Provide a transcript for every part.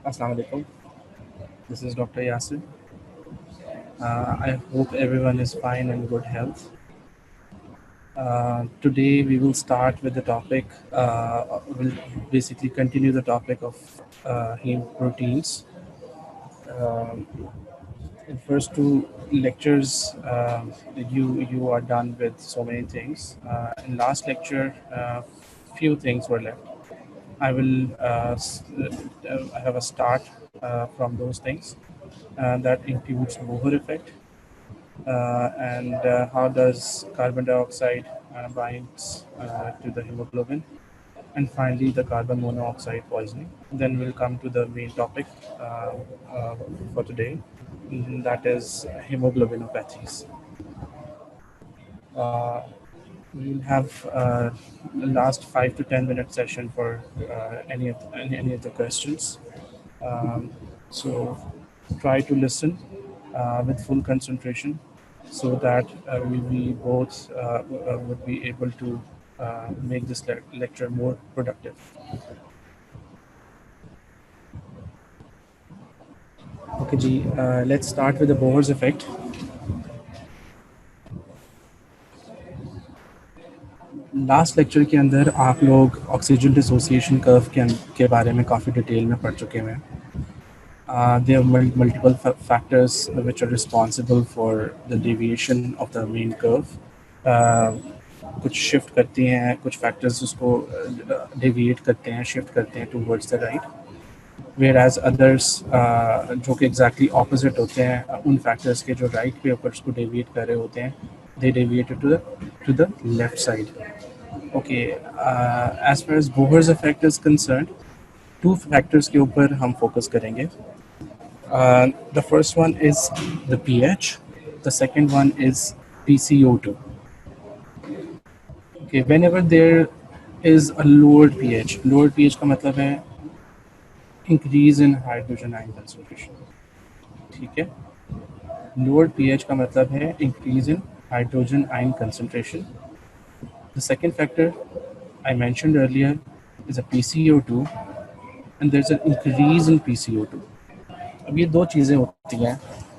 Assalamu alaikum. This is Dr. Yasir. I hope everyone is fine and good health. Today we will start with the topic. We'll basically continue the topic of heme proteins. Um, in first two lectures, you are done with so many things. In last lecture, few things were left. I will have a start from those things. That includes Bohr effect and how does carbon dioxide binds to the hemoglobin, and finally the carbon monoxide poisoning. Then we'll come to the main topic uh, for today, that is hemoglobinopathies. Uh, we'll have the last 5 to 10 minute session for any of the questions. Um, so try to listen with full concentration so that we both would be able to make this lecture more productive. Okay, जी, let's start with the Bohr's effect. Last lecture के अंदर आप लोग oxygen dissociation curve के बारे में काफ़ी detail में पढ़ चुके हैं. There are multiple factors which are responsible for the deviation of the main curve. कुछ शिफ्ट करती हैं, कुछ फैक्टर्स उसको डेविएट करते हैं, शिफ्ट करते हैं towards the right, where as others जो कि एग्जैक्टली ऑपोजिट होते हैं उन फैक्टर्स के जो राइट पे ऊपर उसको डेविएट कर रहे होते हैं, they deviated to the left side. Okay, as far as Bohr's effect is concerned, two factors के ऊपर हम फोकस करेंगे. The first one is the pH, the second one is PCO2. Okay, whenever there is a lowered pH का मतलब है increase in hydrogen ion concentration. ठीक है, lowered pH का मतलब है increase in hydrogen ion concentration. The second factor I mentioned earlier is a PCO2, and there's an increase in PCO2. अब ये दो चीज़ें होती हैं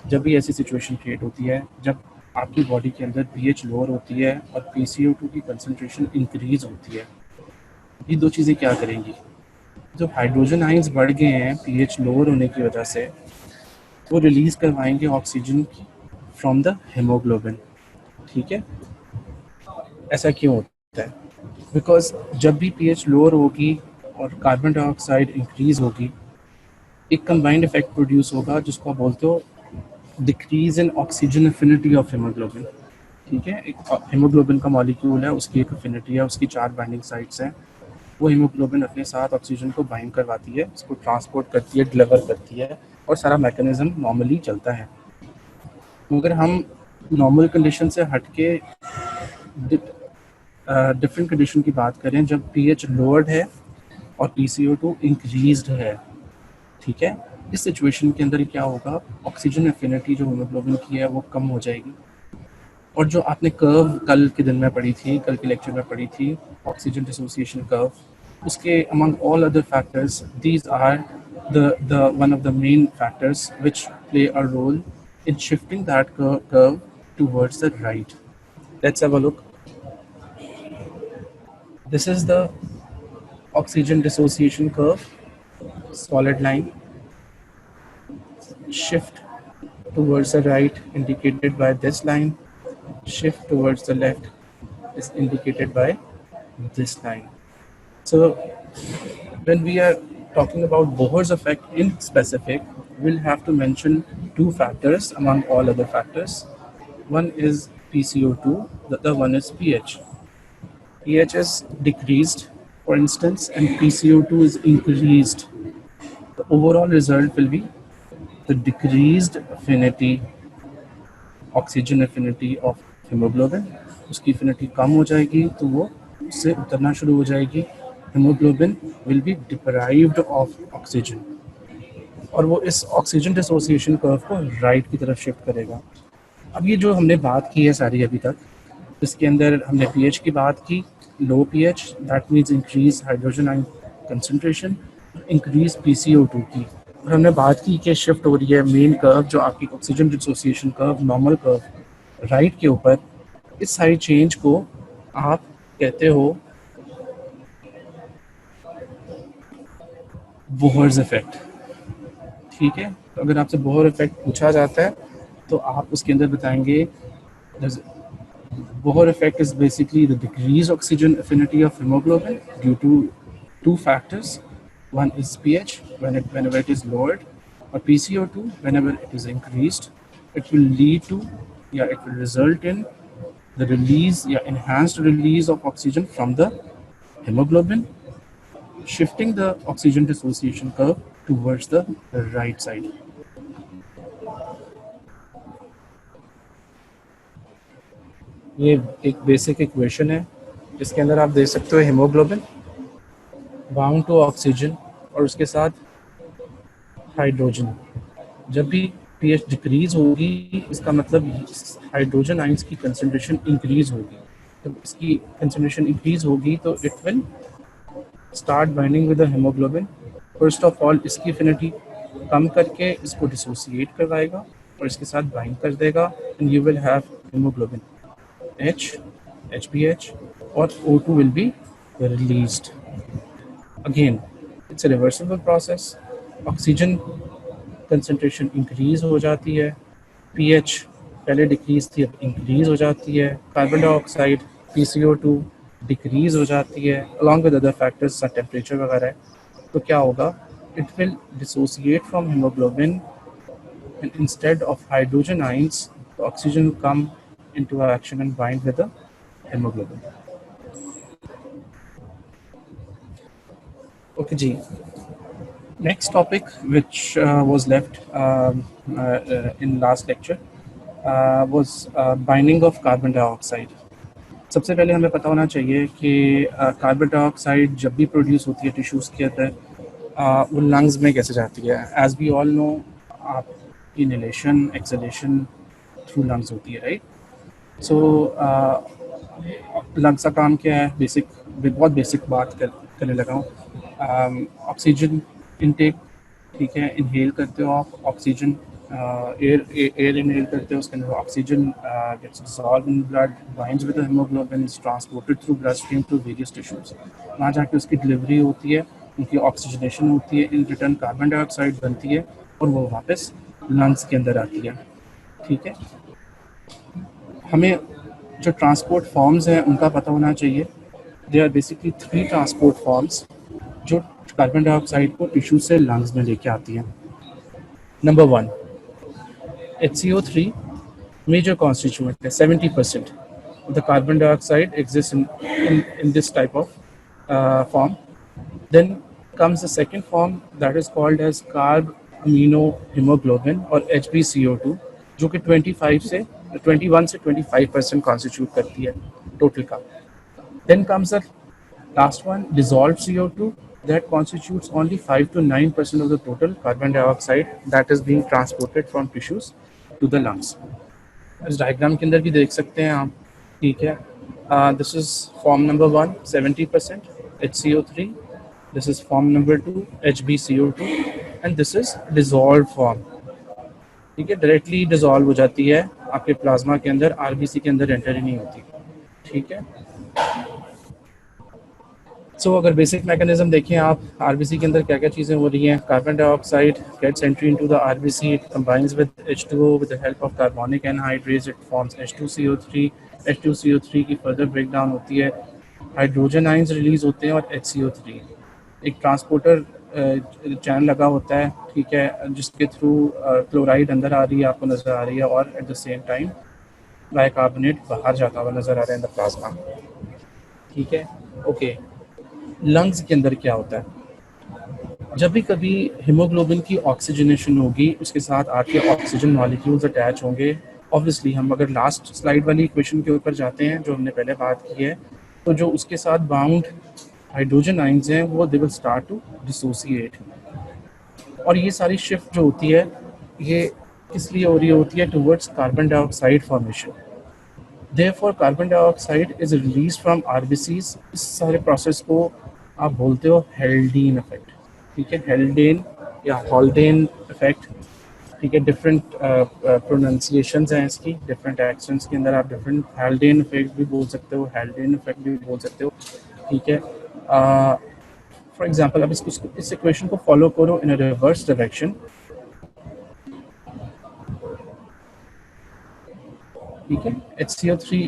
जब भी ऐसी सिचुएशन क्रिएट होती है, जब आपकी बॉडी के अंदर pH लोअर होती है और PCO2 की कंसंट्रेशन इंक्रीज होती है. ये दो चीज़ें क्या करेंगी, जो हाइड्रोजन आयंस बढ़ गए हैं pH लोअर होने की वजह से, वो रिलीज करवाएंगे ऑक्सीजन फ्रॉम द हेमोग्लोबिन. ठीक है, ऐसा क्यों होता है? बिकॉज जब भी pH लोअर होगी और कार्बन डाइऑक्साइड इंक्रीज होगी, एक कंबाइंड इफेक्ट प्रोड्यूस होगा जिसको आप बोलते हो decrease in oxygen affinity of haemoglobin. ठीक है, एक हेमोग्लोबिन का मॉलिक्यूल है, उसकी एक एफिनिटी है, उसकी 4 बाइंडिंग साइट्स हैं. वो हेमोग्लोबिन अपने साथ ऑक्सीजन को बाइंड करवाती है, उसको ट्रांसपोर्ट करती है, डिलीवर करती है, और सारा मैकेनिज्म नॉर्मली चलता है. मगर हम नॉर्मल कंडीशन से हटके डिफरेंट कंडीशन की बात करें जब pH लोअर्ड है और PCO2 इंक्रीज्ड है. ठीक है, इस सिचुएशन के अंदर क्या होगा, ऑक्सीजन एफिनिटी जो हेमोग्लोबिन की है वो कम हो जाएगी. और जो आपने कर्व कल के दिन में पढ़ी थी, कल के लेक्चर में पढ़ी थी, ऑक्सीजन डिसोसिएशन कर्व, उसके among all other factors, these are the one of the main factors which play a role in shifting that curve towards the right. Let's have a look. This is the oxygen dissociation curve, solid line. Shift towards the right indicated by this line, shift towards the left is indicated by this line. So when we are talking about Bohr's effect in specific, we'll have to mention two factors among all other factors. One is PCO2, the other one is pH. pH is decreased, for instance, and PCO2 is increased. The overall result will be the decreased affinity, oxygen affinity of hemoglobin. उसकी affinity कम हो जाएगी तो वो उससे उतरना शुरू हो जाएगी. hemoglobin will be deprived of oxygen, और वो इस ऑक्सीजन डिसोसिएशन कर्व को राइट की तरफ शिफ्ट करेगा. अब ये जो हमने बात की है सारी अभी तक, इसके अंदर हमने pH की बात की, लो pH that means increase hydrogen ion concentration, increase PCO2 की, और हमने बात की कि शिफ्ट हो रही है मेन कर्व जो आपकी oxygen dissociation curve normal curve right के ऊपर, इस साइड चेंज को आप कहते हो बोहर्स इफेक्ट। ठीक है, तो अगर आपसे बोहर इफेक्ट पूछा जाता है तो आप उसके अंदर बताएंगे Bohr effect is basically the decreased oxygen affinity of hemoglobin due to two factors. One is pH whenever it is lowered, or PCO2 whenever it is increased. It will lead to, it will result in the release, enhanced release of oxygen from the hemoglobin, shifting the oxygen dissociation curve towards the right side. ये एक basic equation है, इसके अंदर आप देख सकते हो haemoglobin bound to oxygen और उसके साथ हाइड्रोजन। जब भी पीएच डिक्रीज होगी इसका मतलब हाइड्रोजन आइंस की कंसंट्रेशन इंक्रीज होगी। जब इसकी कंसंट्रेशन इंक्रीज होगी तो it will start binding with the haemoglobin. First of all इसकी एफिनिटी कम करके इसको डिसोसिएट करवाएगा और इसके साथ बाइंड कर देगा and you will have haemoglobin H, HbH, or O2 will be released. Again, it's a reversible process. Oxygen concentration increase हो जाती है, pH पहले डिक्रीज थी अब इंक्रीज हो जाती है, कार्बन डाइऑक्साइड PCO2 डिक्रीज हो जाती है along with other factors सा टेम्परेचर वगैरह। तो क्या होगा, it will dissociate from hemoglobin and instead of hydrogen ions the oxygen will come into action and bind with the hemoglobin. Okay, Ji. Next topic which was left in last lecture was binding of carbon dioxide. सबसे पहले हमें पता होना चाहिए कि carbon dioxide जब भी produce होती है टिश्यूज़ के अंदर वो लंग्स में कैसे जाती है। एज वी ऑल नो, आप इनहेलेशन एक्सहेलेशन थ्रू लंग्स होती है, राइट। सो लंग्स का काम क्या है, बहुत बेसिक बात करने लगा हूँ। ऑक्सीजन इनटेक, ठीक है, इनहेल करते हो आप ऑक्सीजन, एयर इनहेल करते हो, उसके अंदर oxygen gets dissolve in blood, binds with the haemoglobin, is transported through blood stream to various tissues. वहाँ जाके उसकी डिलीवरी होती है, उनकी ऑक्सीजनेशन होती है, इन रिटर्न कार्बन डाइऑक्साइड बनती है और वो वापस लंग्स के अंदर आती है। ठीक है, हमें जो ट्रांसपोर्ट फॉर्म्स हैं उनका पता होना चाहिए। They are basically 3 transport forms जो कार्बन डाइऑक्साइड को टिश्यू से लंग्स में लेके आती हैं। नंबर 1, HCO3 मेजर कॉन्स्टिट्यूएंट है। 70% of the carbon dioxide exists in this type of form. Then comes the second form that is called as carb amino hemoglobin or HbCO2, जो कि 21 से 25% कॉन्स्टिट्यूट करती है टोटल का। Then comes the last one, dissolved CO2, that constitutes only 5 to 9% of the total carbon dioxide that is being transported from tissues to the lungs. इस diagram के अंदर भी देख सकते हैं आप, ठीक है। This is form number 1 70% HCO3, this is form number 2 HbCO2 and this is dissolve form. ठीक है, डायरेक्टली डिजॉल्व हो जाती है आपके प्लाज्मा के अंदर, आरबीसी के अंदर एंटर ही नहीं होती। ठीक है, सो अगर बेसिक मैकेनिज्म देखें आप, आरबीसी के अंदर क्या क्या चीज़ें हो रही हैं। Carbon dioxide gets entry into the RBC, it combines with H2O with the help of carbonic anhydrase, it forms H2CO3। H2CO3 की फर्दर ब्रेकडाउन होती है, हाइड्रोजन आइंस रिलीज होते हैं और HCO3 एक ट्रांसपोर्टर चैनल लगा होता है, ठीक है, जिसके थ्रू क्लोराइड अंदर आ रही है, आपको नज़र आ रही है, और at the same time bicarbonate बाहर जाता हुआ नज़र आ रहा है इन द प्लाज्मा। ठीक है, ओके। लंग्स के अंदर क्या होता है, जब भी कभी हीमोग्लोबिन की ऑक्सीजनेशन होगी उसके साथ आके ऑक्सीजन मॉलिक्यूल्स अटैच होंगे। ऑब्वियसली हम अगर लास्ट स्लाइड वाली इक्वेशन के ऊपर जाते हैं जो हमने पहले बात की है, तो जो उसके साथ बाउंड हाइड्रोजन आइंस हैं वो they will start to dissociate, और ये सारी शिफ्ट जो होती है ये किस लिए हो रही होती है, towards carbon dioxide formation. Therefore, carbon dioxide is released from RBCs। इस सारे प्रोसेस को आप बोलते हो हेल्डेन इफेक्ट। ठीक है, हेल्डेन या हॉल्डेन इफेक्ट, ठीक है। डिफरेंट प्रोनाउंसिएशंस हैं इसकी, डिफरेंट एक्सेंट्स के अंदर आप डिफरेंट हेल्डेन इफेक्ट भी बोल सकते हो, हेल्डेन इफेक्ट भी बोल सकते हो, ठीक है। फॉर एग्जांपल अब इस इक्वेशन को फॉलो करो इन अ रिवर्स डायरेक्शन, ठीक है। HCO3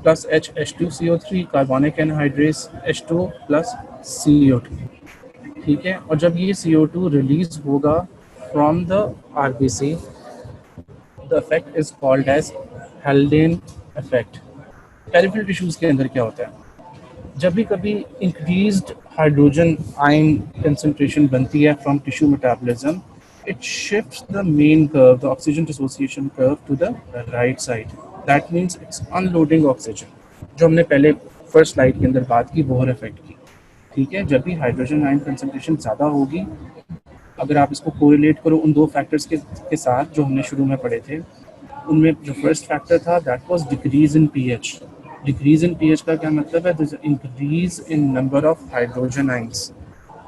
plus H2CO3 carbonic anhydrase H2 plus CO2, ठीक है। और जब ये CO2 रिलीज होगा from the RBC, the effect is called as Haldane effect. Peripheral tissues के अंदर क्या होता है, जब भी कभी इंक्रीज्ड हाइड्रोजन आयन कंसंट्रेशन बनती है from tissue metabolism, it shifts the main curve, the oxygen dissociation curve, to the right side. That means it's unloading oxygen, जो हमने पहले फर्स्ट स्लाइड के अंदर बात की, बोहर इफेक्ट की, ठीक है। जब भी हाइड्रोजन आयन कंसंट्रेशन ज़्यादा होगी, अगर आप इसको कोरिलेट करो उन दो फैक्टर्स के साथ जो हमने शुरू में पढ़े थे, उनमें जो फर्स्ट फैक्टर था that was decrease in pH. Decrease in pH का क्या मतलब है, this increase in number of hydrogen ions,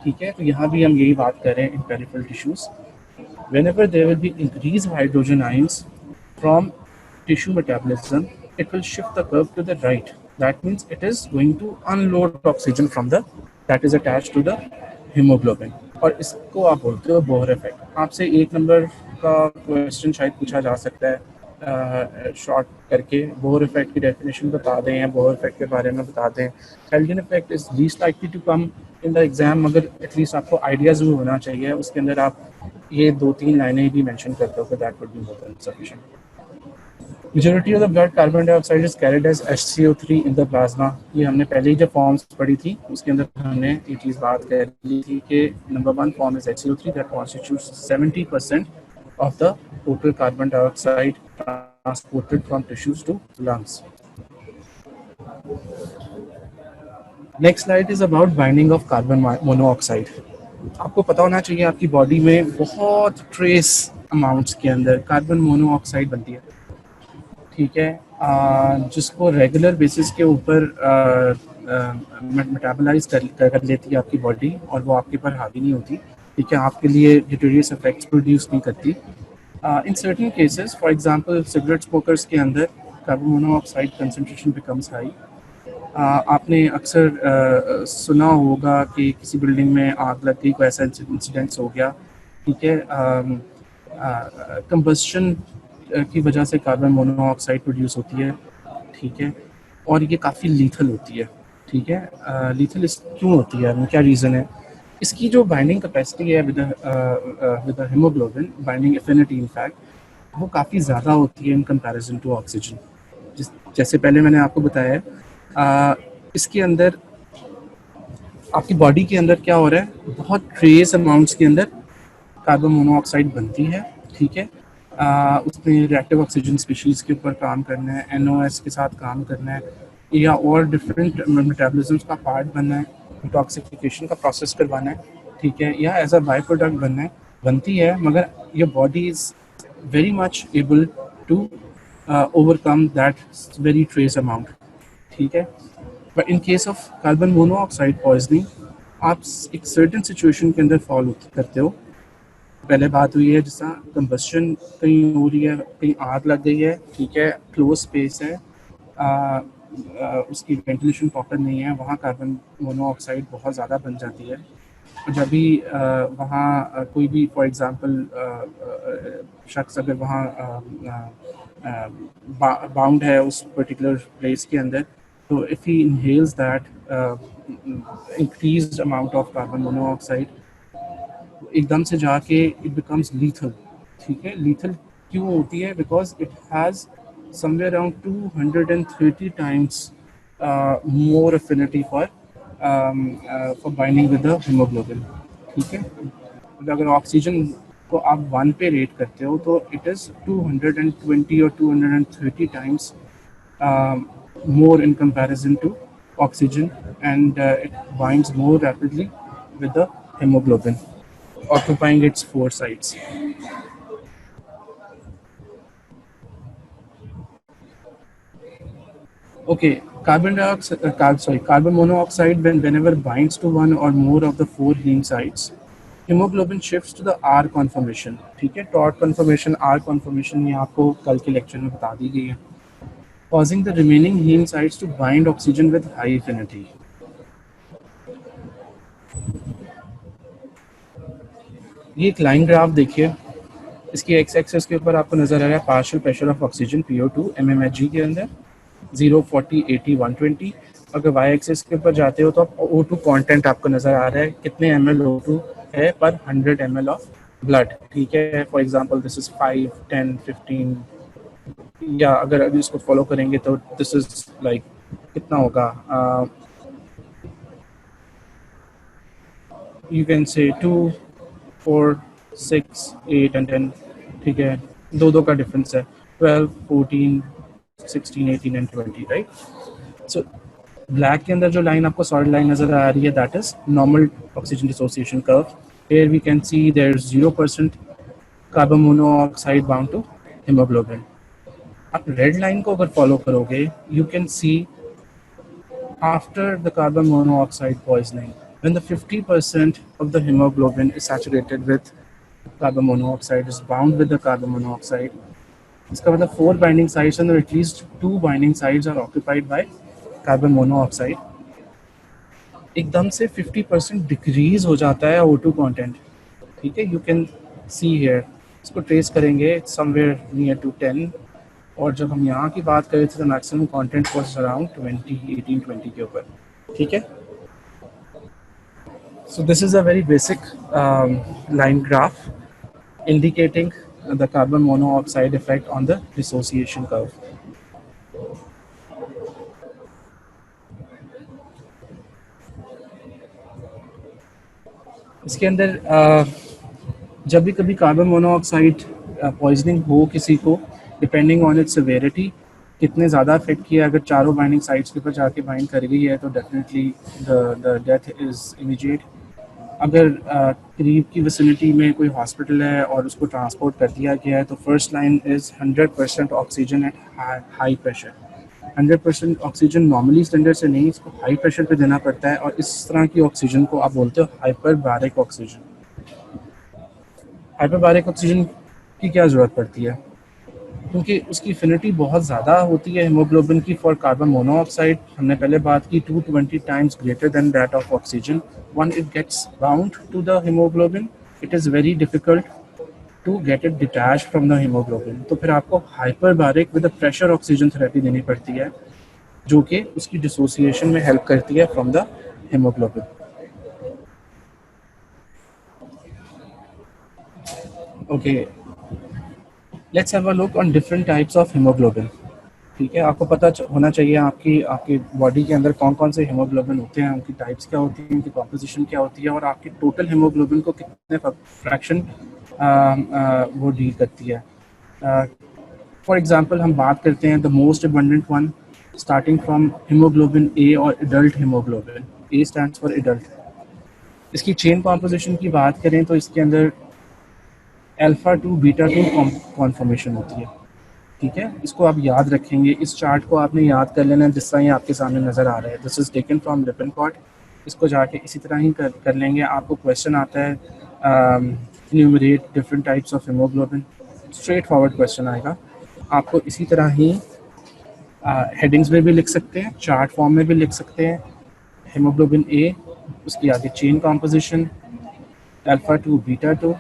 ठीक है। तो यहाँ भी हम यही बात कर रहे हैं in peripheral tissues. Whenever there will be increased hydrogen ions from tissue metabolism, it will shift the curve to the right. That means it is going to unload oxygen from the that is attached to the hemoglobin. और इसको आप बोलते हो Bohr effect. आपसे एक number का question शायद पूछा जा सकता है शॉर्ट करके, बोहर इफेक्ट की डेफिनेशन बता दें या बोहर इफेक्ट के बारे में बता दें। Haldane effect is least likely to come in the exam, मगर एटलीस्ट आपको आइडियाज़ भी होना चाहिए, उसके अंदर आप ये 2-3 लाइनें भी मेंशन करते हो, that would be more than sufficient. Majority of the blood carbon dioxide is carried as HCO3 in the plasma. ये हमने पहले ही जब फॉर्म्स पढ़ी थी उसके अंदर हमने ये चीज़ बात कर ली थी कि number 1 form is HCO3 that constitutes 70% of the total carbon dioxide transported from tissues to lungs. Next slide is about binding of carbon monoxide. आपको पता होना चाहिए आपकी बॉडी में बहुत ट्रेस अमाउंट्स के अंदर कार्बन मोनोऑक्साइड बनती है, ठीक है, जिसको रेगुलर बेसिस के ऊपर मेटाबोलाइज कर लेती है आपकी बॉडी, और वो आपके ऊपर हावी नहीं होती, ठीक है, आपके लिए डिटेरियस इफेक्ट्स प्रोड्यूस नहीं करती। In certain cases, for example cigarette smokers के अंदर carbon monoxide concentration becomes high. आपने अक्सर सुना होगा कि किसी बिल्डिंग में आग लग गई, कोई ऐसा इंसिडेंट्स हो गया, ठीक है, कंबस्शन की वजह से कार्बन मोनोऑक्साइड प्रोड्यूस होती है, ठीक है, और ये काफ़ी लीथल होती है, ठीक है। लीथल क्यों होती है, क्या रीज़न है? इसकी जो बाइंडिंग कैपेसिटी है with the haemoglobin, binding affinity in fact, वो काफ़ी ज़्यादा होती है इन कंपैरिजन टू ऑक्सीजन। जैसे पहले मैंने आपको बताया, इसके अंदर आपकी बॉडी के अंदर क्या हो रहा है, बहुत ट्रेस अमाउंट्स के अंदर कार्बन मोनोऑक्साइड बनती है, ठीक है। उसमें रिएक्टिव ऑक्सीजन स्पीशीज़ के ऊपर काम करना है, NOS के साथ काम करना है, या और डिफरेंट मेटाबॉलिज्म्स का पार्ट बनना है, डिटॉक्सिफिकेशन का प्रोसेस करवाना है, ठीक है, या एज अ बाय प्रोडक्ट बनती है, मगर your body is very much able to overcome that very trace amount, ठीक है। But in case of carbon monoxide poisoning, आप एक सर्टेन सिचुएशन के अंदर फॉल करते हो। पहले बात हुई है जैसा कंबस्शन कहीं हो रही है, कहीं आग लग गई है, ठीक है, क्लोज स्पेस है, उसकी वेंटिलेशन प्रॉपर नहीं है, वहाँ कार्बन मोनोऑक्साइड बहुत ज़्यादा बन जाती है। जब भी वहाँ कोई भी फॉर एग्ज़ाम्पल शख्स अगर वहाँ बाउंड है उस पर्टिकुलर प्लेस के अंदर, तो if he inhales that increased amount of carbon monoxide, एकदम से जाके इट बिकम्स लीथल, ठीक है। लीथल क्यों होती है? Because it has somewhere around 230 times more affinity for binding with the hemoglobin, ठीक है। अगर ऑक्सीजन को आप 1 पे रेट करते हो तो इट इज़ 220 और 230 times more in comparison to oxygen, and it binds more rapidly with the hemoglobin, occupying its 4 sites. Okay, carbon monoxide, whenever binds to one or more of the 4 heme sites, hemoglobin shifts to the R conformation. ठीक है, taught conformation, R conformation ये आपको कल के lecture में बता दी गई है. Causing the remaining heme sites to bind oxygen with high affinity. ये एक लाइन ग्राफ देखिए, इसकी एक्स एक्सेस के ऊपर आपको नजर आ रहा है partial pressure of oxygen PO2 mmHg के अंदर 0, 40, 80, 120. अगर वाई एक्सेस के ऊपर जाते हो तो आप O2 कंटेंट आपको नजर आ रहा है, कितने ml O2 है पर 100 ml ऑफ ब्लड. ठीक है, फॉर एग्जांपल दिस इज 5, 10, 15, या अगर अभी इसको फॉलो करेंगे तो दिस इज लाइक कितना होगा, यू कैन से 2, 4, 6, 8 एंड 10. ठीक है, दो का डिफरेंस है, 12, 14, 16, 18 एंड 20, राइट. सो ब्लैक के अंदर जो लाइन आपको सॉलिड लाइन नजर आ रही है that is normal oxygen dissociation curve. Here we can see there is 0% carbon monoxide bound to haemoglobin. आप रेड लाइन को अगर फॉलो करोगे you can see after the carbon monoxide poisoning when the 50% of the hemoglobin is saturated with carbon monoxide, is bound with the carbon monoxide. इसका मतलब 4 binding sites and at least 2 binding sites are occupied by carbon monoxide. एकदम से 50% decrease हो जाता है O2 content. ठीक है, you can see here, इसको ट्रेस करेंगे समवेयर नियर टू 10, और जब हम यहाँ की बात करें थे तो मैक्सिमम कंटेंट वाज अराउंड 20, 18, 20 के ऊपर. ठीक है, so this is a very basic line graph indicating the carbon monoxide effect on the dissociation curve. इसके अंदर जब भी कभी कार्बन मोनोऑक्साइड पॉइजनिंग हो किसी को, डिपेंडिंग ऑन इट्स सिवियरिटी, कितने ज़्यादा इफेक्ट किया, अगर चारों बाइंडिंग साइट्स के ऊपर जाके बाइंड कर गई है तो definitely the death is immediate. अगर करीब की विसिनिटी में कोई हॉस्पिटल है और उसको ट्रांसपोर्ट कर दिया गया है तो first line is 100% oxygen at high pressure. 100% oxygen normally standard से नहीं, इसको हाई प्रेशर पे देना पड़ता है, और इस तरह की ऑक्सीजन को आप बोलते हो हाइपरबारिक ऑक्सीजन. हाइपरबारिक ऑक्सीजन की क्या ज़रूरत पड़ती है, क्योंकि उसकी एफिनिटी बहुत ज़्यादा होती है हेमोग्लोबिन की फॉर कार्बन मोनोऑक्साइड. हमने पहले बात की 220 times greater than that of oxygen. When it gets bound to the haemoglobin, it is very difficult to get it detach from the haemoglobin. तो फिर आपको hyperbaric with pressure oxygen therapy देनी पड़ती है, जो कि उसकी डिसोसिएशन में हेल्प करती है from the haemoglobin. Okay, let's have a look on different types of haemoglobin. ठीक है, आपको पता होना चाहिए आपकी बॉडी के अंदर कौन कौन से हेमोग्लोबिन होते हैं, उनकी टाइप्स क्या होती हैं, उनकी कॉम्पोजिशन क्या होती है, और आपकी टोटल हेमोग्लोबिन को कितने फ्रैक्शन वो डील करती है. फॉर एग्जांपल हम बात करते हैं the most abundant one starting from haemoglobin A और adult haemoglobin. A stands for adult. इसकी चेन कॉम्पोजिशन की बात करें तो इसके अंदर अल्फा 2 बीटा 2 कॉन्फॉर्मेशन होती है. ठीक है, इसको आप याद रखेंगे, इस चार्ट को आपने याद कर लेना जिस तरह ये आपके सामने नज़र आ रहा है. This is taken from Lippincott. इसको जाके इसी तरह ही कर लेंगे. आपको क्वेश्चन आता है numerator different types of haemoglobin, straight forward question आएगा. आपको इसी तरह ही हेडिंग्स में भी लिख सकते हैं, चार्ट फॉर्म में भी लिख सकते हैं. हेमोग्लोबिन ए, उसकी आगे chain composition alpha 2 beta 2.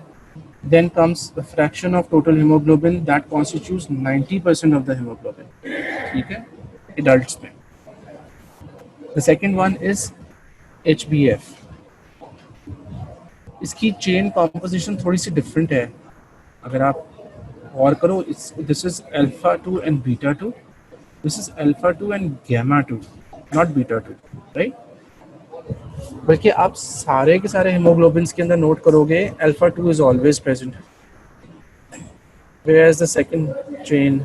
Then comes the fraction of total hemoglobin that constitutes 90% of the hemoglobin. ठीक है, adults में. The second one is HbF. इसकी चेन कॉम्पोजिशन थोड़ी सी डिफरेंट है. अगर आप गौर करो, this is alpha 2 and beta 2. This is alpha 2 and gamma 2, not beta 2, right? बल्कि आप सारे के सारे हेमोग्लोबिन्स के अंदर नोट करोगे alpha 2 is always present, whereas the second chain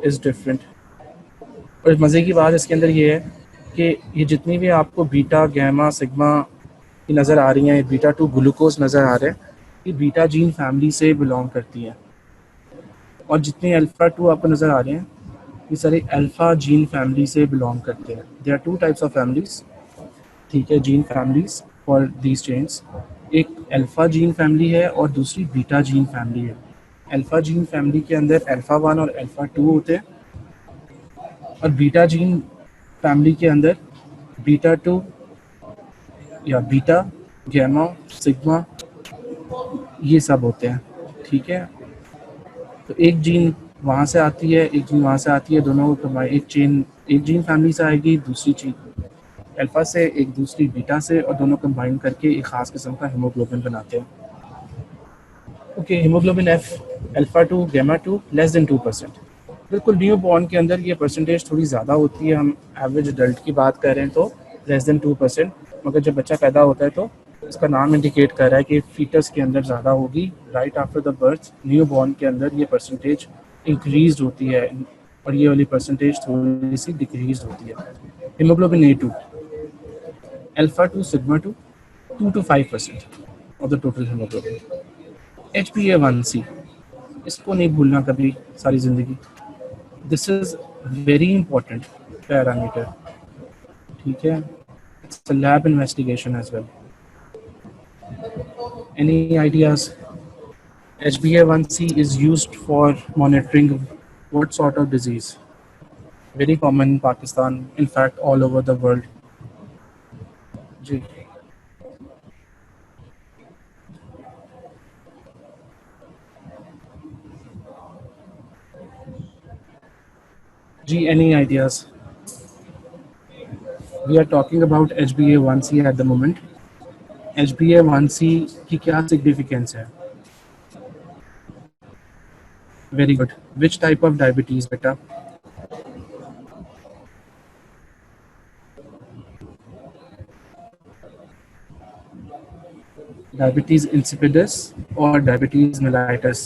is different. और मज़े की बात इसके अंदर ये है कि ये जितनी भी आपको बीटा गैमा सिग्मा की नज़र आ रही हैं, बीटा 2 ग्लूकोज नज़र आ रहे हैं, ये बीटा जीन फैमिली से बिलोंग करती हैं. और जितने अल्फा 2 आपको नज़र आ रहे हैं ये सारे अल्फा जीन फैमिली से बिलोंग करते हैं. There are 2 types of families. ठीक है, gene families for these chains. एक अल्फ़ा जीन फैमिली है और दूसरी बीटा जीन फैमिली है। अल्फ़ा जीन फैमिली के अंदर अल्फ़ा 1 और अल्फ़ा 2 होते हैं और बीटा जीन फैमिली के अंदर बीटा 2 या बीटा, गैमा, सिग्मा ये सब होते हैं। ठीक है, तो एक जीन वहाँ से आती है, एक जीन वहाँ से आती है, दोनों को एक जीन फैमिली से आएगी, दूसरी जीन अल्फ़ा से, एक दूसरी बीटा से, और दोनों कंबाइन करके एक ख़ास किस्म का हीमोग्लोबिन बनाते हैं। Okay, haemoglobin F alpha 2 gamma 2 less than 2%। बिल्कुल न्यू बॉर्न के अंदर ये परसेंटेज थोड़ी ज़्यादा होती है, हम एवरेज अडल्ट की बात कर रहे हैं तो लेस देन 2%, मगर जब बच्चा पैदा होता है तो इसका नाम इंडिकेट कर रहा है कि फीटस के अंदर ज़्यादा होगी। Right after the birth new born के अंदर ये परसेंटेज इंक्रीज होती है और ये वाली परसेंटेज थोड़ी सी डिक्रीज होती है। Haemoglobin A2 alpha 2 sigma 2 2 to 5% of the total haemoglobin. HbA1c इसको नहीं भूलना कभी सारी ज़िंदगी। This is very important parameter. ठीक है, it's a lab investigation as well. Any ideas? HbA1c is used for monitoring what sort of disease? Very common in Pakistan, in fact all over the world. जी जी, any ideas? We are talking about HbA1c at the moment. HbA1c की क्या significance है? Very good. Which type of diabetes बेटा? Diabetes insipidus or diabetes mellitus?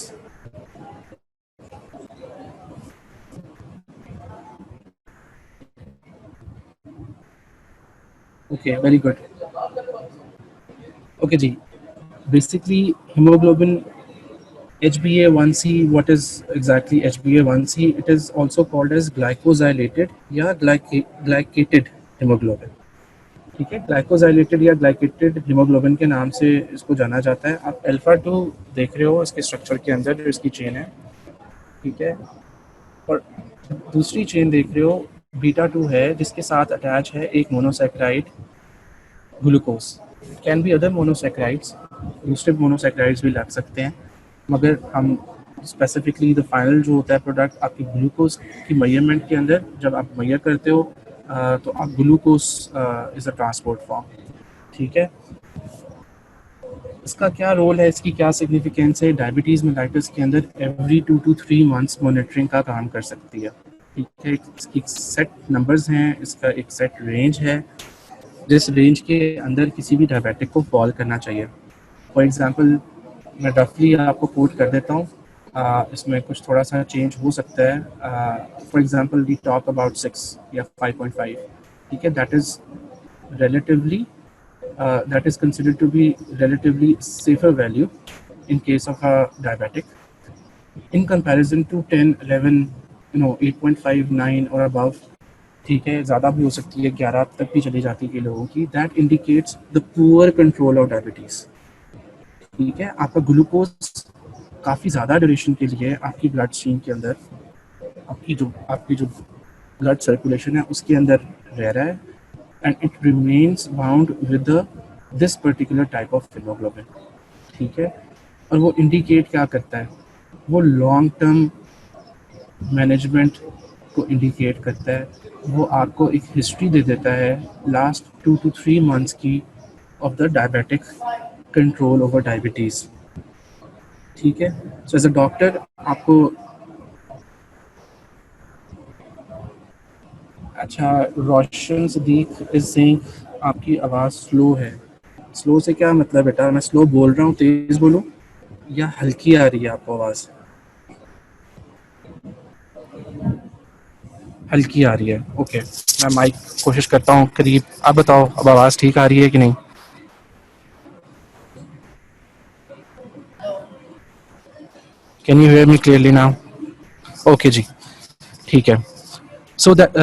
Okay, very good. Okay ji, basically hemoglobin HbA1c, what is exactly HbA1c? It is also called as glycosylated या glycated hemoglobin. ठीक है, ग्लाइकोजाइलेटेड या glycated haemoglobin के नाम से इसको जाना जाता है। आप अल्फा 2 देख रहे हो इसके स्ट्रक्चर के अंदर जो इसकी चेन है, ठीक है, और दूसरी चेन देख रहे हो बीटा 2 है जिसके साथ अटैच है एक monosaccharide glucose. Can be other monosaccharides, दूसरे मोनोसैकेराइड्स भी लग सकते हैं, मगर हम स्पेसिफिकली द फाइनल जो होता है प्रोडक्ट आपकी ग्लूकोज की मेजरमेंट के अंदर जब आप मेजर करते हो तो आप glucose is a transport form. ठीक है, इसका क्या रोल है, इसकी क्या सिग्निफिकेंस है? डायबिटीज़ मेलाइटिस के अंदर एवरी 2 to 3 मंथ्स मॉनिटरिंग का काम कर सकती है। ठीक है, इसकी सेट नंबर्स हैं, इसका एक सेट रेंज है जिस रेंज के अंदर किसी भी डायबिटिक को फॉल करना चाहिए। फॉर एग्जांपल मैं रफली आपको कोट कर देता हूँ, इसमें कुछ थोड़ा सा चेंज हो सकता है। For example we talk about 6 या 5.5, ठीक है, that is relatively that is considered to be relatively safer value in case of a diabetic in comparison to 10, 11, 8.5, 9 और above। ठीक है, ज़्यादा भी हो सकती है, 11 तक भी चली जाती है लोगों की। That indicates the poor control of diabetes. ठीक है, आपका ग्लूकोज काफ़ी ज़्यादा ड्यूरेशन के लिए आपकी ब्लड स्ट्रीम के अंदर आपकी जो ब्लड सर्कुलेशन है उसके अंदर रह रहा है and it remains bound with this particular type of haemoglobin. ठीक है, और वो इंडिकेट क्या करता है? वो लॉन्ग टर्म मैनेजमेंट को इंडिकेट करता है। वो आपको एक हिस्ट्री दे देता है लास्ट 2 to 3 मंथ्स की of the diabetic control over diabetes. ठीक है, सो एज अ डॉक्टर आपको अच्छा, रोशन सदीक इज सेइंग आपकी आवाज़ स्लो है। स्लो से क्या मतलब बेटा? मैं स्लो बोल रहा हूँ, तेज़ बोलूँ या हल्की आ रही है आपको आवाज़? हल्की आ रही है। ओके, मैं माइक कोशिश करता हूँ करीब। आप बताओ अब आवाज़ ठीक आ रही है कि नहीं? Can you hear me clearly now? Okay जी, ठीक है। सो दैट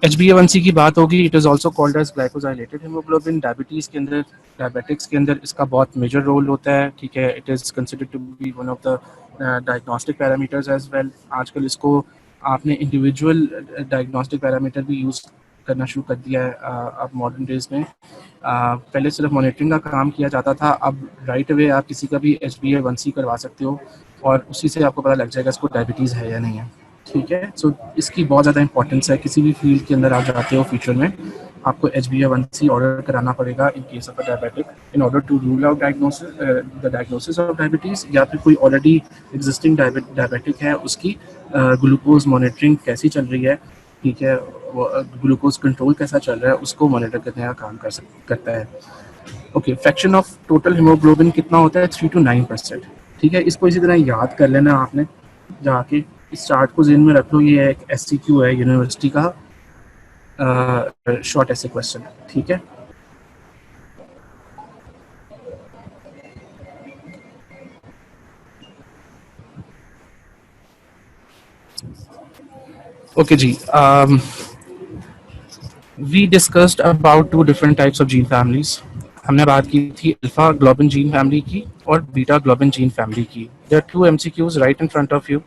HbA1c की बात होगी, it is also called as glycosylated haemoglobin. Diabetes के अंदर, डायबिटिक्स के अंदर इसका बहुत मेजर रोल होता है, ठीक है। It is considered to be one of the diagnostic parameters as well. आजकल इसको आपने इंडिविजुअल डायग्नोस्टिक पैरामीटर भी यूज़ करना शुरू कर दिया है अब मॉडर्न डेज में। पहले सिर्फ मॉनिटरिंग का काम किया जाता था, अब राइट अवे आप किसी का भी HbA1c करवा सकते हो और उसी से आपको पता लग जाएगा इसको डायबिटीज़ है या नहीं है, ठीक है। सो इसकी बहुत ज़्यादा इंपॉर्टेंस है। किसी भी फील्ड के अंदर आप जाते हो फ्यूचर में, आपको HbA1c ऑर्डर कराना पड़ेगा in case of a diabetic, in order to rule out the diagnosis of diabetes, या फिर कोई ऑलरेडी एग्जिस्टिंग डायबिटिक है उसकी ग्लूकोज मॉनिटरिंग कैसी चल रही है, ठीक है, ग्लूकोज कंट्रोल कैसा चल रहा है, उसको मॉनिटर करने का काम करता है। Okay, fraction of total haemoglobin कितना होता है? 3 to 9%, ठीक है। इसको इसी तरह याद कर लेना आपने जाके, इस चार्ट को ज़हन में रख लो। ये एक SCQ है यूनिवर्सिटी का, शॉर्ट ऐसे क्वेश्चन, ठीक है। ओके जी, we discussed about 2 different types of gene families. हमने बात की थी अल्फा ग्लोबिन जीन फैमिली की और बीटा ग्लोबिन जीन फैमिली की। There are 2 MCQs right in front of you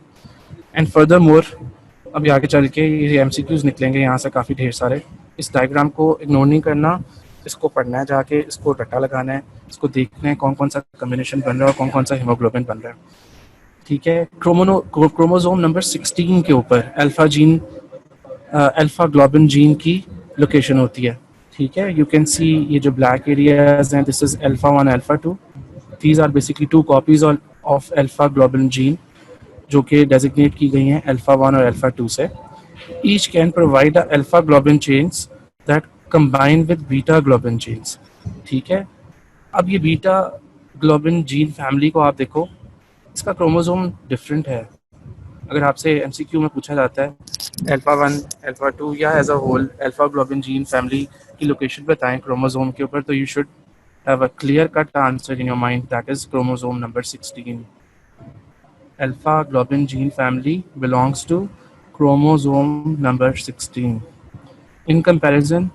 and furthermore. अभी आगे चल के ये MCQs निकलेंगे यहाँ से काफ़ी ढेर सारे। इस डायग्राम को इग्नोर नहीं करना, इसको पढ़ना है जाके, इसको रट्टा लगाना है, इसको देखना है कौन कौन सा कम्बिनेशन बन रहा है और कौन कौन सा हीमोग्लोबिन बन रहा है, ठीक है। क्रोमोसोम नंबर 16 के ऊपर अल्फा ग्लोबिन जीन की लोकेशन होती है, ठीक है। यू कैन सी ये जो ब्लैक एरियाज हैं, this is alpha 1 alpha 2। These are basically 2 copies of alpha globin gene जो कि डेजिग्नेट की गई हैं अल्फा 1 और अल्फा 2 से। Each can provide alpha globin chains that combine with beta globin chains, ठीक है। अब ये बीटा ग्लोबिन जीन फैमिली को आप देखो, इसका क्रोमोसोम डिफरेंट है। अगर आपसे MCQ में पूछा जाता है अल्फा 1 अल्फा 2 या as a whole alpha globin gene family की लोकेशन बताएं क्रोमोसोम के ऊपर, तो you should have a clear cut answer in your mind, that is chromosome number 16। Alpha globin gene family belongs to chromosome number 16. In comparison,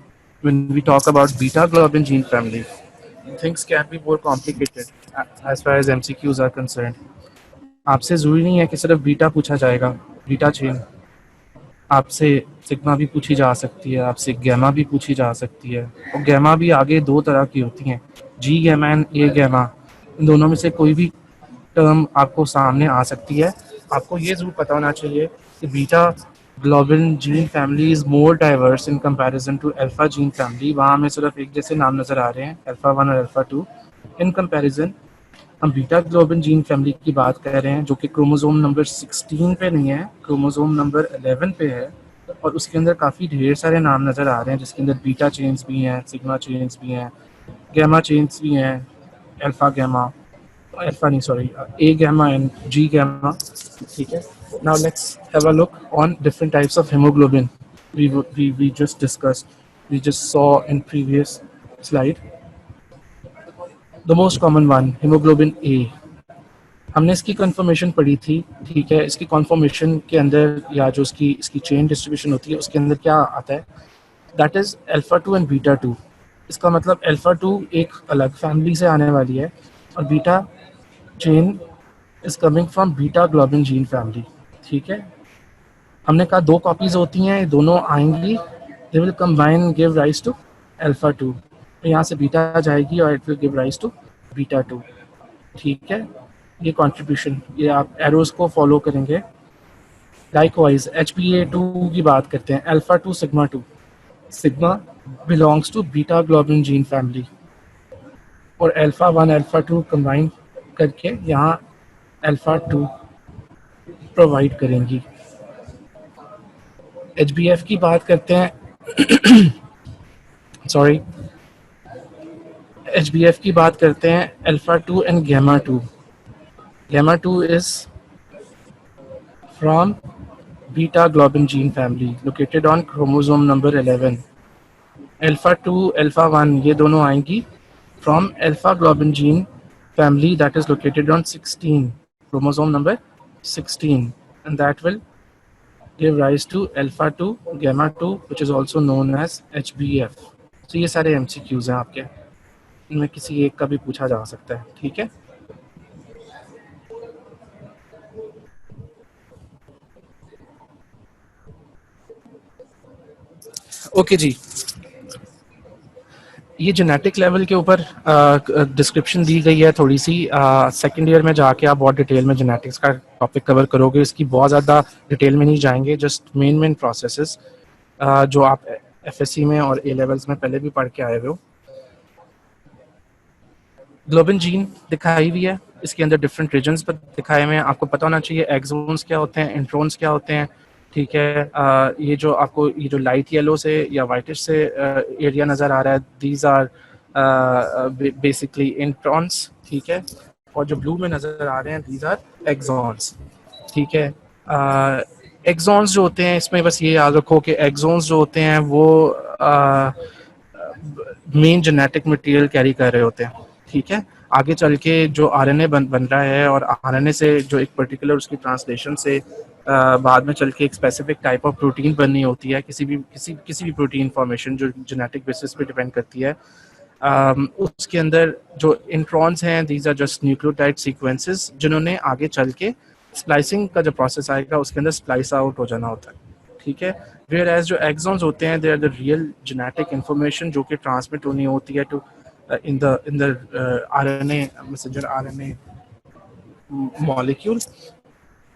when we talk about beta globin gene family, things can be more complicated as far as MCQs are concerned. आपसे ज़रूरी नहीं है कि सिर्फ beta पूछा जाएगा, beta chain. आपसे sigma भी पूछी जा सकती है, आपसे गैमा भी पूछी जा सकती है, और गैमा भी आगे 2 तरह की होती हैं, G gamma and A gamma. इन दोनों में से कोई भी टर्म आपको सामने आ सकती है। आपको ये ज़रूर पता होना चाहिए कि beta globin gene family is more diverse in comparison to alpha gene family. वहाँ हमें सिर्फ एक जैसे नाम नज़र आ रहे हैं, अल्फा 1 और अल्फा 2। इन कंपैरिजन हम बीटा ग्लोबिन जीन फैमिली की बात कर रहे हैं, जो कि क्रोमोसोम नंबर 16 पे नहीं है, क्रोमोसोम नंबर 11 पे है, और उसके अंदर काफ़ी ढेर सारे नाम नज़र आ रहे हैं, जिसके अंदर बीटा चेन्स भी हैं, सिग्मा चेन्स भी हैं, गैमा चेन्स भी हैं, अल्फा गैमा, अल्फा नहीं sorry, A gamma and G gamma, ठीक है। Now let's have a look on different types of hemoglobin we just discussed, we just saw in previous slide. The most common one, hemoglobin A. हमने इसकी conformation पढ़ी थी, ठीक है। इसकी conformation के अंदर या जो इसकी चेन डिस्ट्रीब्यूशन होती है उसके अंदर क्या आता है, that is alpha 2 and beta 2। इसका मतलब अल्फा 2 एक अलग फैमिली से आने वाली है और beta chain is coming from beta globin gene family, ठीक है। हमने कहा 2 कॉपीज होती हैं, दोनों आएंगी, they will combine give rise to alpha 2, तो यहाँ से बीटा आ जाएगी और it will give rise to beta 2, ठीक है। ये कंट्रीब्यूशन, ये आप एरोज को फॉलो करेंगे। लाइकवाइज HbA2 की बात करते हैं, alpha 2 sigma 2। Sigma belongs to beta globin gene family और अल्फा 1 अल्फा 2 कंबाइन करके यहाँ अल्फा 2 प्रोवाइड करेंगी। HbF की बात करते हैं सॉरी HbF की बात करते हैं, alpha 2 and gamma 2। Gamma 2 is from beta globin gene family located on chromosome number 11। Alpha 2 alpha 1 ये दोनों आएंगी from alpha globin gene family that is located on 16, chromosome number 16, and that will give rise to alpha 2, gamma 2, which is also known as HbF. तो ये सारे MCQs हैं आपके, इनमें किसी एक का भी पूछा जा सकता है, ठीक है। ओके जी, ये जेनेटिक लेवल के ऊपर डिस्क्रिप्शन दी गई है थोड़ी सी। सेकंड ईयर में जाके आप बहुत डिटेल में जेनेटिक्स का टॉपिक कवर करोगे, इसकी बहुत ज़्यादा डिटेल में नहीं जाएंगे, जस्ट मेन प्रोसेसेस जो आप एफएससी में और ए लेवल्स में पहले भी पढ़ के आए हुए हो। ग्लोबिन जीन दिखाई हुई है, इसके अंदर डिफरेंट रीजन्स पर दिखाए हुए हैं। आपको पता होना चाहिए एक्सोन्स क्या होते हैं, इंट्रोन्स क्या होते हैं, ठीक है। ये जो आपको ये जो लाइट येलो से या वाइटिश से एरिया नज़र आ रहा है, दीज आर बेसिकली इंट्रॉन्स, ठीक है। और जो ब्लू में नज़र आ रहे हैं, दीज आर एक्सॉन्स, ठीक है। एक्सॉन्स जो होते हैं, इसमें बस ये याद रखो कि एक्सॉन्स जो होते हैं वो मेन जेनेटिक मटेरियल कैरी कर रहे होते हैं, ठीक है। आगे चल के जो आरएनए बन रहा है, और आरएनए से जो एक पर्टिकुलर उसकी ट्रांसलेशन से बाद में चल के एक स्पेसिफिक टाइप ऑफ प्रोटीन बननी होती है, किसी भी प्रोटीन फॉर्मेशन जो जेनेटिक बेसिस पे डिपेंड करती है। उसके अंदर जो इंट्रॉन्स हैं, these are just nucleotide sequences, जिन्होंने आगे चल के स्प्लाइसिंग का जो प्रोसेस आएगा उसके अंदर स्प्लाइस आउट हो जाना होता है, ठीक है। वेयर एज जो एक्सॉन्स होते हैं, they are the real genetic information जो कि ट्रांसमिट होनी होती है to in the RNA messenger RNA molecule,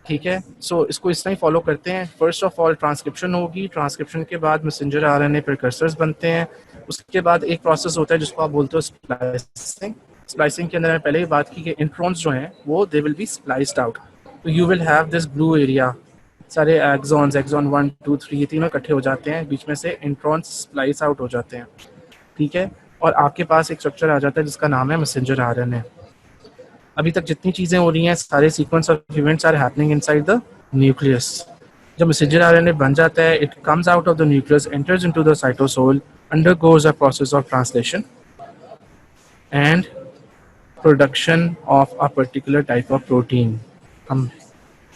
ठीक है। सो इसको इस तरह ही फॉलो करते हैं। फर्स्ट ऑफ ऑल ट्रांसक्रिप्शन होगी, ट्रांसक्रिप्शन के बाद मैसेंजर आरएनए प्रिकर्सर्स बनते हैं। उसके बाद एक प्रोसेस होता है जिसको आप बोलते हो स्प्लाइसिंग। स्प्लाइसिंग के अंदर मैंने पहले ही बात की कि इंट्रॉन्स जो हैं वो दे विल बी स्प्लाइस्ड आउट, तो you will have this blue area, सारे एक्सॉन्स, एक्सॉन 1 2 3 ये तीनों इकट्ठे हो जाते हैं, बीच में से इंट्रॉन्स स्प्लाइस आउट हो जाते हैं, ठीक है। और आपके पास एक स्ट्रक्चर आ जाता है जिसका नाम है मैसेंजर आरएनए। अभी तक जितनी चीज़ें हो रही हैं, सारे sequence of events are happening inside the nucleus. जब मैसेंजर आरएनए बन जाता है, it comes out of the nucleus, enters into the cytosol, undergoes a process of translation and production of a particular type of protein. हम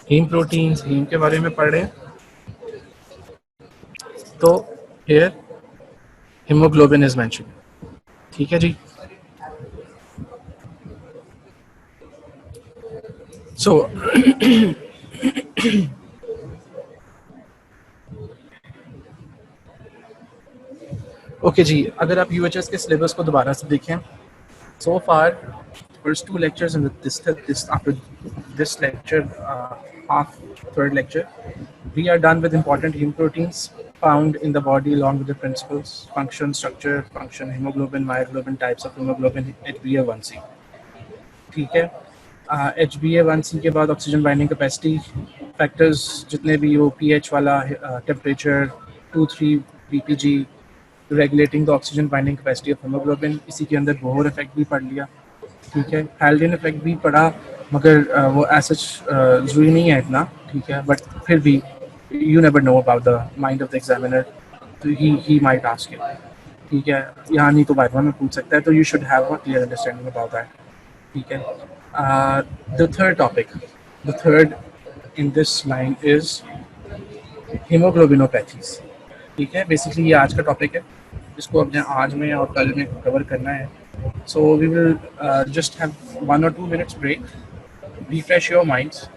haem proteins, haem के बारे में पढ़ रहे हैं, तो हियर हीमोग्लोबिन इज मेंशन, ठीक है जी। सो ओके जी, अगर आप यूएचएस के सिलेबस को दोबारा से देखें, so far first two lectures and this after this lecture, half third lecture, we are done with important heme proteins found in the body along with the principles, function, structure, function, hemoglobin, myoglobin, types of hemoglobin, HbA1c, ठीक है। HbA1c के बाद oxygen binding capacity factors जितने भी वो pH वाला, temperature, 2-3 ppg, regulating the oxygen binding capacity of haemoglobin, इसी के अंदर बोहर इफेक्ट भी पढ़ लिया, ठीक है। हेल्डेन इफेक्ट भी पढ़ा, मगर वो ऐसा जरूरी नहीं है इतना, ठीक है। बट फिर भी you never know about the mind of the examiner, तो ही माइट आस्क यू, ठीक है। यहाँ नहीं तो वाइवा में पूछ सकता है, तो you should have a clear understanding about that, ठीक है। The third topic, the third in this line is haemoglobinopathies, ठीक है। बेसिकली ये आज का टॉपिक है, जिसको अपने आज में और कल में कवर करना है। So we will just have 1 or 2 minutes break, refresh your minds,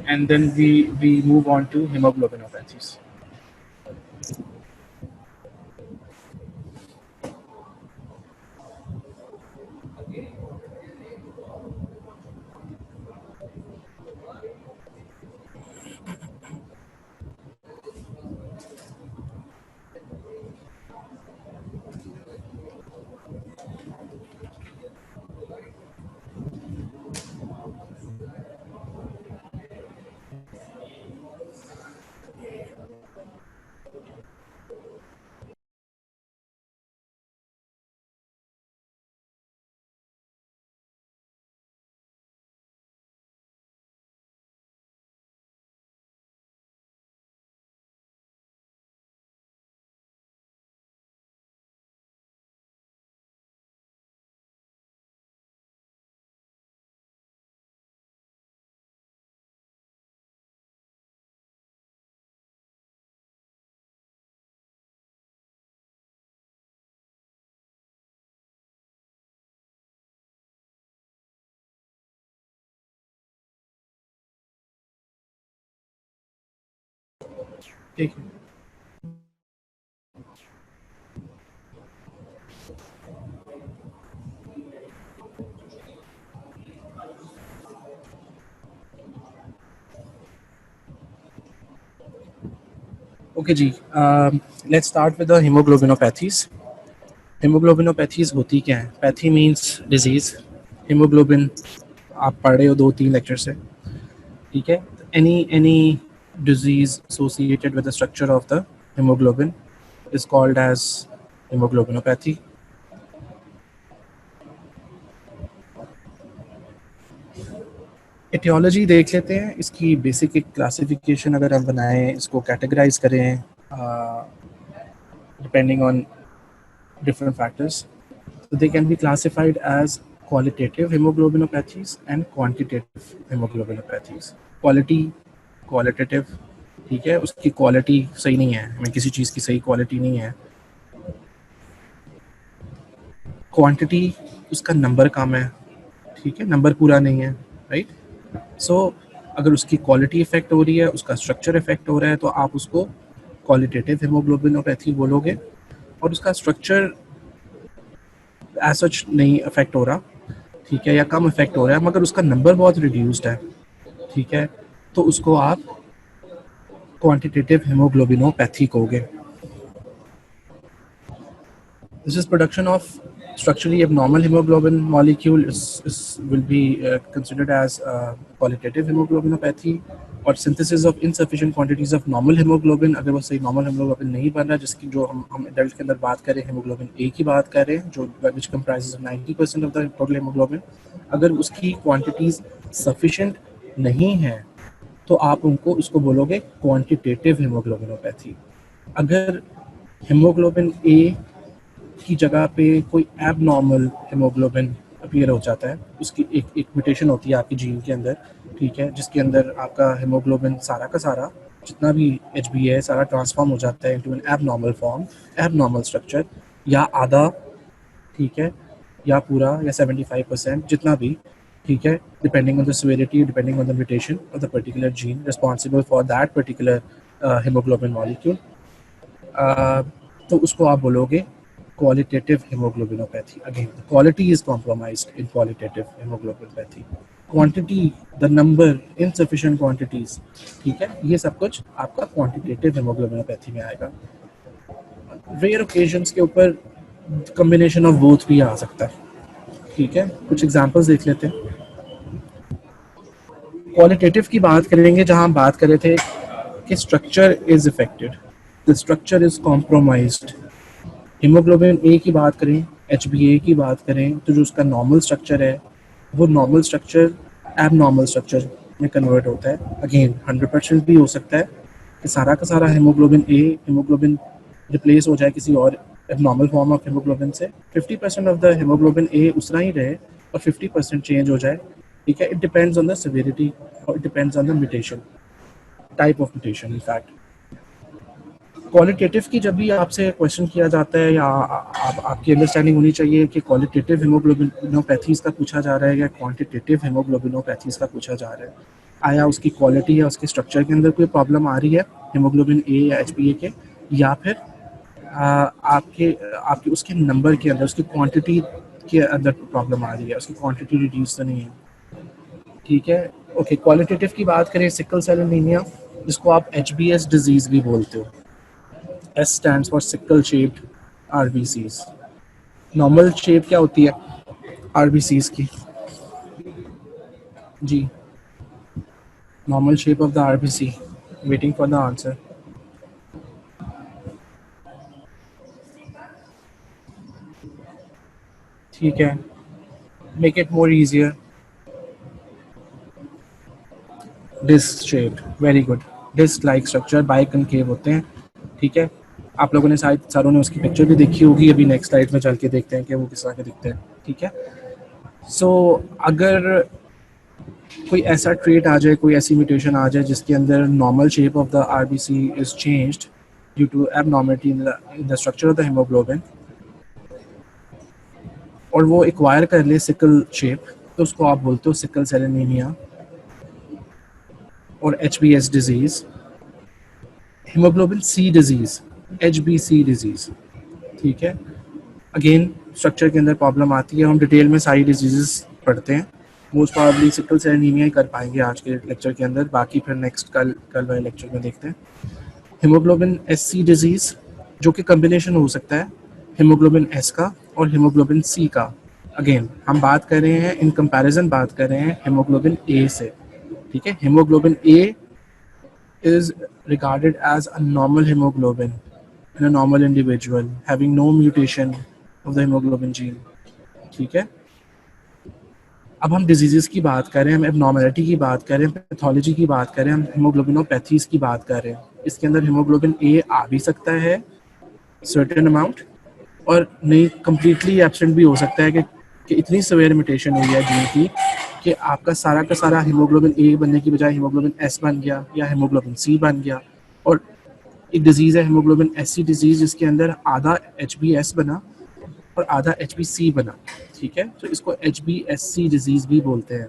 and then we move on to hemoglobinopathies. ठीक है। ओके जी, let's start with the haemoglobinopathies. Haemoglobinopathies होती क्या है? पैथी मींस डिजीज, हीमोग्लोबिन आप पढ़ रहे हो 2-3 लेक्चर से, ठीक है। Any disease associated with the structure of the haemoglobin is called as haemoglobinopathy. Aetiology देख लेते हैं, इसकी बेसिक एक क्लासिफिकेशन अगर हम बनाएं, इसको कैटेगराइज करें depending on different factors. So they can be classified as qualitative hemoglobinopathies and quantitative hemoglobinopathies. Quality, qualitative, ठीक है, उसकी क्वालिटी सही नहीं है, हमें किसी चीज़ की सही क्वालिटी नहीं है। क्वांटिटी, उसका नंबर कम है, ठीक है, नंबर पूरा नहीं है, राइट। सो अगर उसकी क्वालिटी इफेक्ट हो रही है, उसका स्ट्रक्चर इफेक्ट हो रहा है, तो आप उसको क्वालिटेटिव हेमोग्लोबिनोपैथी बोलोगे। और उसका स्ट्रक्चर एज सच नहीं अफेक्ट हो रहा, ठीक है, या कम इफेक्ट हो रहा है, मगर उसका नंबर बहुत रिड्यूस्ड है, ठीक है, तो उसको आप क्वांटिटेटिव हेमोग्लोबिनोपैथी कहोगे। This is production of structurally abnormal hemoglobin molecule will be considered as qualitative hemoglobinopathy, और synthesis of insufficient quantities of normal hemoglobin, अगर वो सही normal hemoglobin नहीं बन रहा, जिसकी जो हम adult के अंदर बात करें, hemoglobin A की बात करें, जो which comprises of 90% of the total hemoglobin, अगर उसकी quantities sufficient नहीं है, तो आप उनको उसको बोलोगे quantitative hemoglobinopathy। अगर hemoglobin A की जगह पे कोई एबनॉर्मल हीमोग्लोबिन अपीयर हो जाता है, उसकी एक म्यूटेशन होती है आपकी जीन के अंदर, ठीक है, जिसके अंदर आपका हीमोग्लोबिन सारा का सारा जितना भी एचबी है सारा ट्रांसफॉर्म हो जाता है into an abnormal form, abnormal structure, या आधा, ठीक है, या पूरा, या 75% जितना भी, ठीक है, depending on the severity, depending on the mutation of the particular gene responsible for that particular haemoglobin molecule, तो उसको आप बोलोगे qualitative hemoglobinopathy. Again, the quality is compromised in qualitative hemoglobinopathy. Quantity, the number, insufficient quantities, ठीक है, ये सब कुछ आपका quantitative hemoglobinopathy में आएगा। Rare occasions के ऊपर combination of both भी आ सकता है, ठीक है। कुछ examples देख लेते हैं। Qualitative की बात करेंगे, जहाँ हम बात कर रहे थे कि structure is affected, the structure is compromised। Haemoglobin A की बात करें, HbA की बात करें, तो जो उसका नॉर्मल स्ट्रक्चर है, वो नॉर्मल स्ट्रक्चर एबनॉर्मल स्ट्रक्चर में कन्वर्ट होता है। अगेन 100% भी हो सकता है कि सारा का सारा हीमोग्लोबिन ए हीमोग्लोबिन रिप्लेस हो जाए किसी और एबनॉर्मल फॉर्म ऑफ हीमोग्लोबिन से, 50% ऑफ द हीमोग्लोबिन ए उतना ही रहे और 50% चेंज हो जाए, ठीक है। It depends on the severity और it depends on the mutation, type of mutation. In fact qualitative की जब भी आपसे क्वेश्चन किया जाता है, या आपकी अंडरस्टैंडिंग होनी चाहिए कि क्वालिटेटिव हेमोग्लोबिनोपैथीज का पूछा जा रहा है या क्वांटिटेटिव हेमोग्लोबिनोपैथीज का पूछा जा रहा है। आया उसकी क्वालिटी या उसके स्ट्रक्चर के अंदर कोई प्रॉब्लम आ रही है हेमोग्लोबिन ए या HbA के, या फिर आपके उसके नंबर के अंदर, उसकी क्वांटिटी के अंदर प्रॉब्लम आ रही है, उसकी क्वांटिटी रिड्यूस तो नहीं है, ठीक है। ओके, क्वालिटेटिव की बात करें, सिकल सेल एनीमिया, जिसको आप HbS डिजीज भी बोलते हो। S stands for sickle shaped RBCs। Normal shape क्या होती है RBCs की? जी, normal shape of the RBC, waiting for the answer. ठीक है, make it more easier. Disc shaped, very good. Disc like structure, biconcave होते हैं, ठीक है। आप लोगों ने शायद सारों ने उसकी पिक्चर भी देखी होगी, अभी नेक्स्ट स्लाइड में चल के देखते हैं कि वो किस तरह के दिखते हैं, ठीक है। सो अगर कोई ऐसा ट्रेट आ जाए, कोई ऐसी म्यूटेशन आ जाए जिसके अंदर normal shape of the RBC is changed due to abnormality in the structure of the haemoglobin, और वो एक्वायर कर ले सिकल शेप, तो उसको आप बोलते हो सिकल सेल एनीमिया और HbS disease. Haemoglobin C disease, HbC disease, ठीक है। अगेन स्ट्रक्चर के अंदर प्रॉब्लम आती है, हम डिटेल में सारी डिजीज़ पढ़ते हैं। Most probably sickle cell anaemia ही कर पाएंगे आज के लेक्चर के अंदर, बाकी फिर नेक्स्ट कल वाले लेक्चर में देखते हैं। हीमोग्लोबिन SC डिजीज़ जो कि कम्बिनेशन हो सकता है हीमोग्लोबिन S का और हीमोग्लोबिन C का। अगेन हम बात कर रहे हैं, इन कंपैरिजन बात कर रहे हैं हीमोग्लोबिन A से, ठीक है। Haemoglobin A is regarded as a normal hemoglobin in a normal individual having no mutation of the hemoglobin gene, ठीक है। अब हम डिजीजेस की बात करें, हम एबनॉर्मेलिटी की बात करें, पैथोलॉजी की बात करें, हम हीमोग्लोबिनोपैथीज की बात कर रहे हैं। इसके अंदर हीमोग्लोबिन ए आ भी सकता है सर्टेन अमाउंट, और नहीं कम्प्लीटली एब्सेंट भी हो सकता है कि इतनी सवेयर म्यूटेशन हुई है जीन की कि आपका सारा का सारा हीमोग्लोबिन ए बनने की बजाय हीमोग्लोबिन एस बन गया या हीमोग्लोबिन सी बन गया। और एक डिजीज़ है हीमोग्लोबिन एससी डिजीज़ जिसके अंदर आधा HbS बना और आधा HbC बना, ठीक है। तो इसको HbSC डिजीज़ भी बोलते हैं।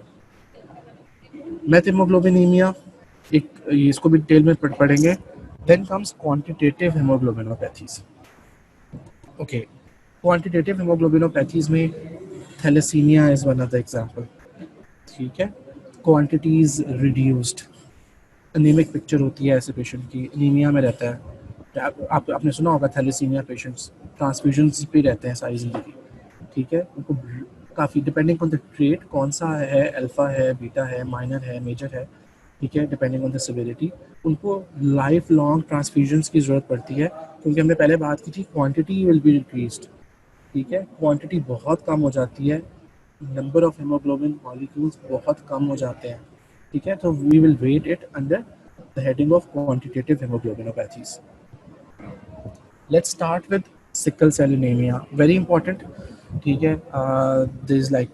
मेथहीमोग्लोबिनीमिया, एक इसको भी डिटेल में पढ़ेंगे। Then comes quantitative haemoglobinopathies. Okay, quantitative haemoglobinopathies में thalassaemia is one of the example, ठीक है। क्वांटिटीज रिड्यूस्ड, एनीमिक पिक्चर होती है ऐसे पेशेंट की, एनीमिया में रहता है। आपने सुना होगा थैलेसीमिया पेशेंट्स ट्रांसफ्यूजन्स पे रहते हैं सारी ज़िंदगी, ठीक है। उनको काफ़ी डिपेंडिंग ऑन द ट्रेट, कौन सा है, अल्फ़ा है, बीटा है, माइनर है, मेजर है, ठीक है, डिपेंडिंग ऑन द सिविरिटी, उनको लाइफ लॉन्ग ट्रांसफ्यूजन्स की ज़रूरत पड़ती है। क्योंकि हमने पहले बात की थी क्वांटिटी विल बी इंक्रीज्ड, ठीक है। क्वांटिटी बहुत कम हो जाती है, नंबर ऑफ हीमोग्लोबिन मॉलिक्यूल्स बहुत कम हो जाते हैं, ठीक है। तो we will rate it under the heading of quantitative haemoglobinopathies. Let's start with sickle cell anaemia, very important, ठीक है। This is like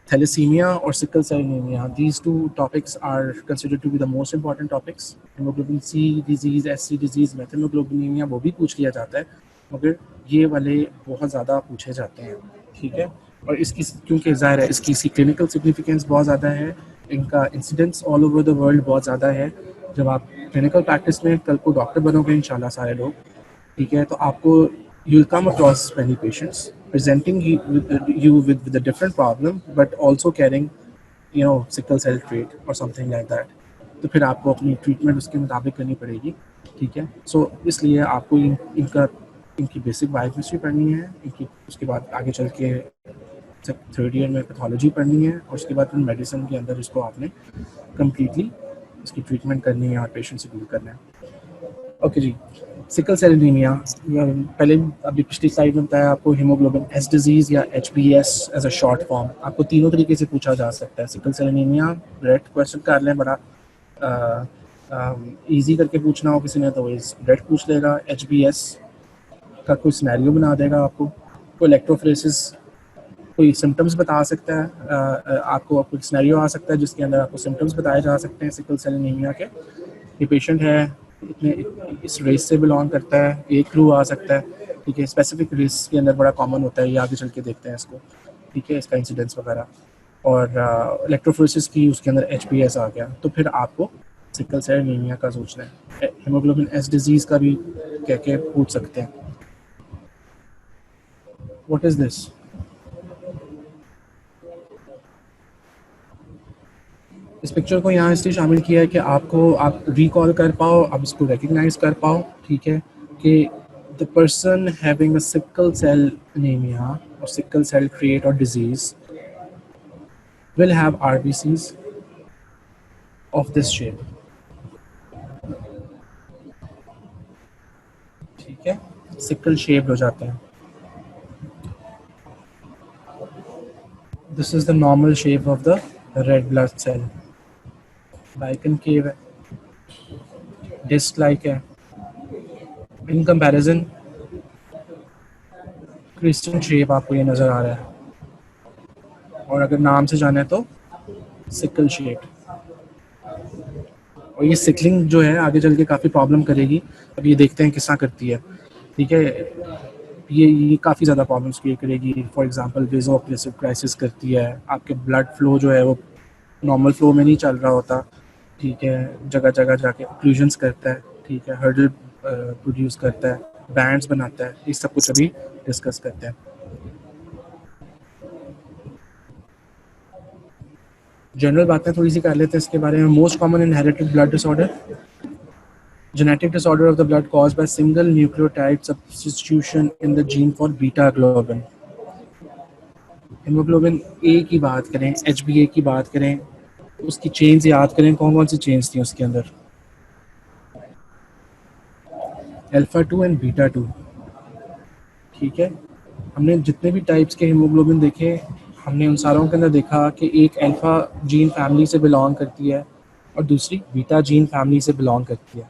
thalassemia or sickle cell anemia, these two topics are considered to be the most important topics. hemoglobin C disease, SC disease, methemoglobinemia वो भी पूछ लिया जाता है, मगर ये वाले बहुत ज़्यादा पूछे जाते हैं, ठीक है। और इसकी क्योंकि ज़ाहिर है इसकी क्लिनिकल सिग्निफिकेंस बहुत ज़्यादा है, इनका incidence all over the world बहुत ज़्यादा है। जब आप क्लिनिकल प्रैक्टिस में कल को डॉक्टर बनोगे इंशाल्लाह सारे लोग, ठीक है, तो आपको you will come across many patients presenting you with a different problem but also carrying sickle cell trait or something like that. तो फिर आपको अपनी ट्रीटमेंट उसके मुताबिक करनी पड़ेगी, ठीक है। सो इसलिए आपको इनकी बेसिक बायोकेमिस्ट्री पढ़नी है, इनकी उसके बाद आगे चल के थर्ड ईयर में पैथोलॉजी पढ़नी है, और उसके बाद फिर मेडिसिन के अंदर इसको आपने कम्प्लीटली इसकी ट्रीटमेंट करनी है और पेशेंट से दूर करना है। ओके जी, सिकल सेल एनीमिया, पहले अभी पिछली स्लाइड में बताया आपको हीमोग्लोबिन एस डिजीज़ या HbS as a short form, आपको तीनों तरीके से पूछा जा सकता है। Sickle cell anaemia direct question कर लें, बड़ा इजी करके पूछना हो किसी ने तो डायरेक्ट पूछ लेगा। HbS का कोई सिनेरियो बना देगा आपको, कोई इलेक्ट्रोफोरेसिस कोई सिम्टम्स बता सकता है, आपको कोई सिनेरियो आ सकता है जिसके अंदर आपको सिम्टम्स बताए जा सकते हैं सिकल सेल एनीमिया के। ये पेशेंट है इतने इस रेस से बिलोंग करता है, एक क्रू आ सकता है, ठीक है। स्पेसिफिक रेस के अंदर बड़ा कॉमन होता है, ये आगे चल के देखते हैं इसको, ठीक है, इसका इंसिडेंस वगैरह। और इलेक्ट्रोफोरेसिस की उसके अंदर HbS आ गया, तो फिर आपको सिकल सेल एनीमिया का सोचना है। हीमोग्लोबिन एस डिजीज़ का भी कह के पूछ सकते हैं। What is this? इस पिक्चर को यहाँ इसलिए शामिल किया है कि आप रिकॉल कर पाओ, आप इसको रिकग्नाइज कर पाओ, ठीक है, कि the person having a sickle cell anaemia और सिकल सेल ट्रेट और disease will have RBCs of this shape, ठीक है, सिकल शेप्ड हो जाते हैं। This is the normal shape of the red blood cell, biconcave है, डिस्क लाइक है। In comparison crystal shape आपको ये नज़र आ रहा है, और अगर नाम से जाने तो सिकल शेप। और ये सिकलिंग जो है आगे चल के काफ़ी प्रॉब्लम करेगी, अब ये देखते हैं किस तरह करती है, ठीक है। ये काफ़ी ज़्यादा प्रॉब्लम्स क्रिएट करेगी। फॉर एग्जांपल वेज़ोऑक्लूसिव क्राइसिस करती है, आपके ब्लड फ्लो जो है वो नॉर्मल फ्लो में नहीं चल रहा होता, ठीक है, जगह जगह जाके ऑक्लूजन्स करता है, ठीक है, हर्डल प्रोड्यूस करता है, बैंड्स बनाता है, ये सब कुछ अभी डिस्कस करते हैं। जनरल बातें थोड़ी सी कर लेते हैं इसके बारे में। Most common inherited blood disorder, genetic disorder of the blood caused by single nucleotide substitution in the gene for beta globin। Haemoglobin A की बात करें, HbA की बात करें, उसकी चेन्स याद करें, कौन कौन सी चेन्स थी उसके अंदर? Alpha 2 and beta 2। ठीक है, हमने जितने भी टाइप्स के हेमोग्लोबिन देखे, हमने उन सारों के अंदर देखा कि एक अल्फा जीन फैमिली से बिलोंग करती है और दूसरी बीटा जीन फैमिली से बिलोंग करती है,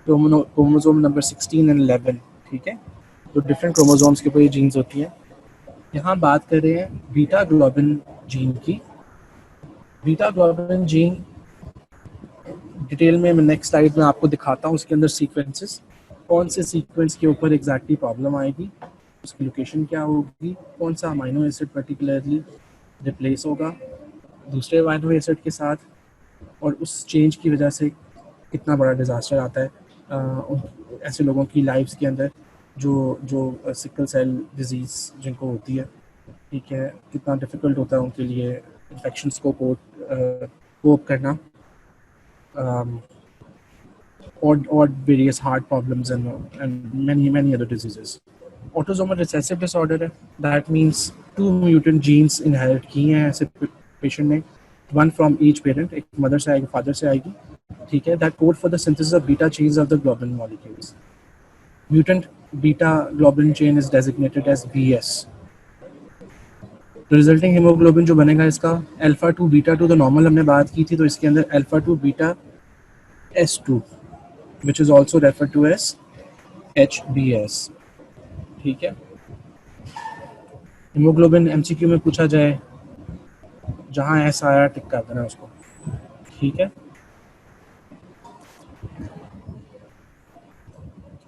क्रोमोसोम नंबर 16 एंड 11। ठीक है, तो डिफरेंट क्रोमोसोम्स के ऊपर ये जीन्स होती हैं। यहाँ बात कर रहे हैं बीटा ग्लोबिन जीन की। बीटा ग्लोबिन जीन डिटेल में मैं नेक्स्ट स्लाइड में आपको दिखाता हूँ, उसके अंदर सीक्वेंसेस, कौन से सीक्वेंस के ऊपर एग्जैक्टली प्रॉब्लम आएगी, उसकी लोकेशन क्या होगी, कौन सा अमाइनो एसिड पर्टिकुलरली रिप्लेस होगा दूसरे अमाइनो एसिड के साथ, और उस चेंज की वजह से कितना बड़ा डिज़ास्टर आता है ऐसे लोगों की लाइफ्स के अंदर जो जो सिकल सेल डिजीज़ जिनको होती है। ठीक है, कितना डिफ़िकल्ट होता है उनके लिए इन्फेक्शंस को कोप करना, or various heart problems and many other diseases। Autosomal recessive disorder है, that means 2 mutant genes inherit किए हैं ऐसे पेशेंट ने, one from each parent, एक मदर से आएगी, फादर से आएगी। ठीक है, that code for the synthesis of beta chains of the globin molecules। Mutant beta globin chain is designated as BS। Resulting haemoglobin जो बनेगा इसका अल्फा 2 बीटा 2, तो नॉर्मल हमने बात की थी, तो इसके अंदर alpha 2 beta S2 which is also referred to as HbS। ठीक है, हेमोग्लोबिन एमसीक्यू में पूछा जाए, जहां एस आया टिक कर देना उसको। ठीक है,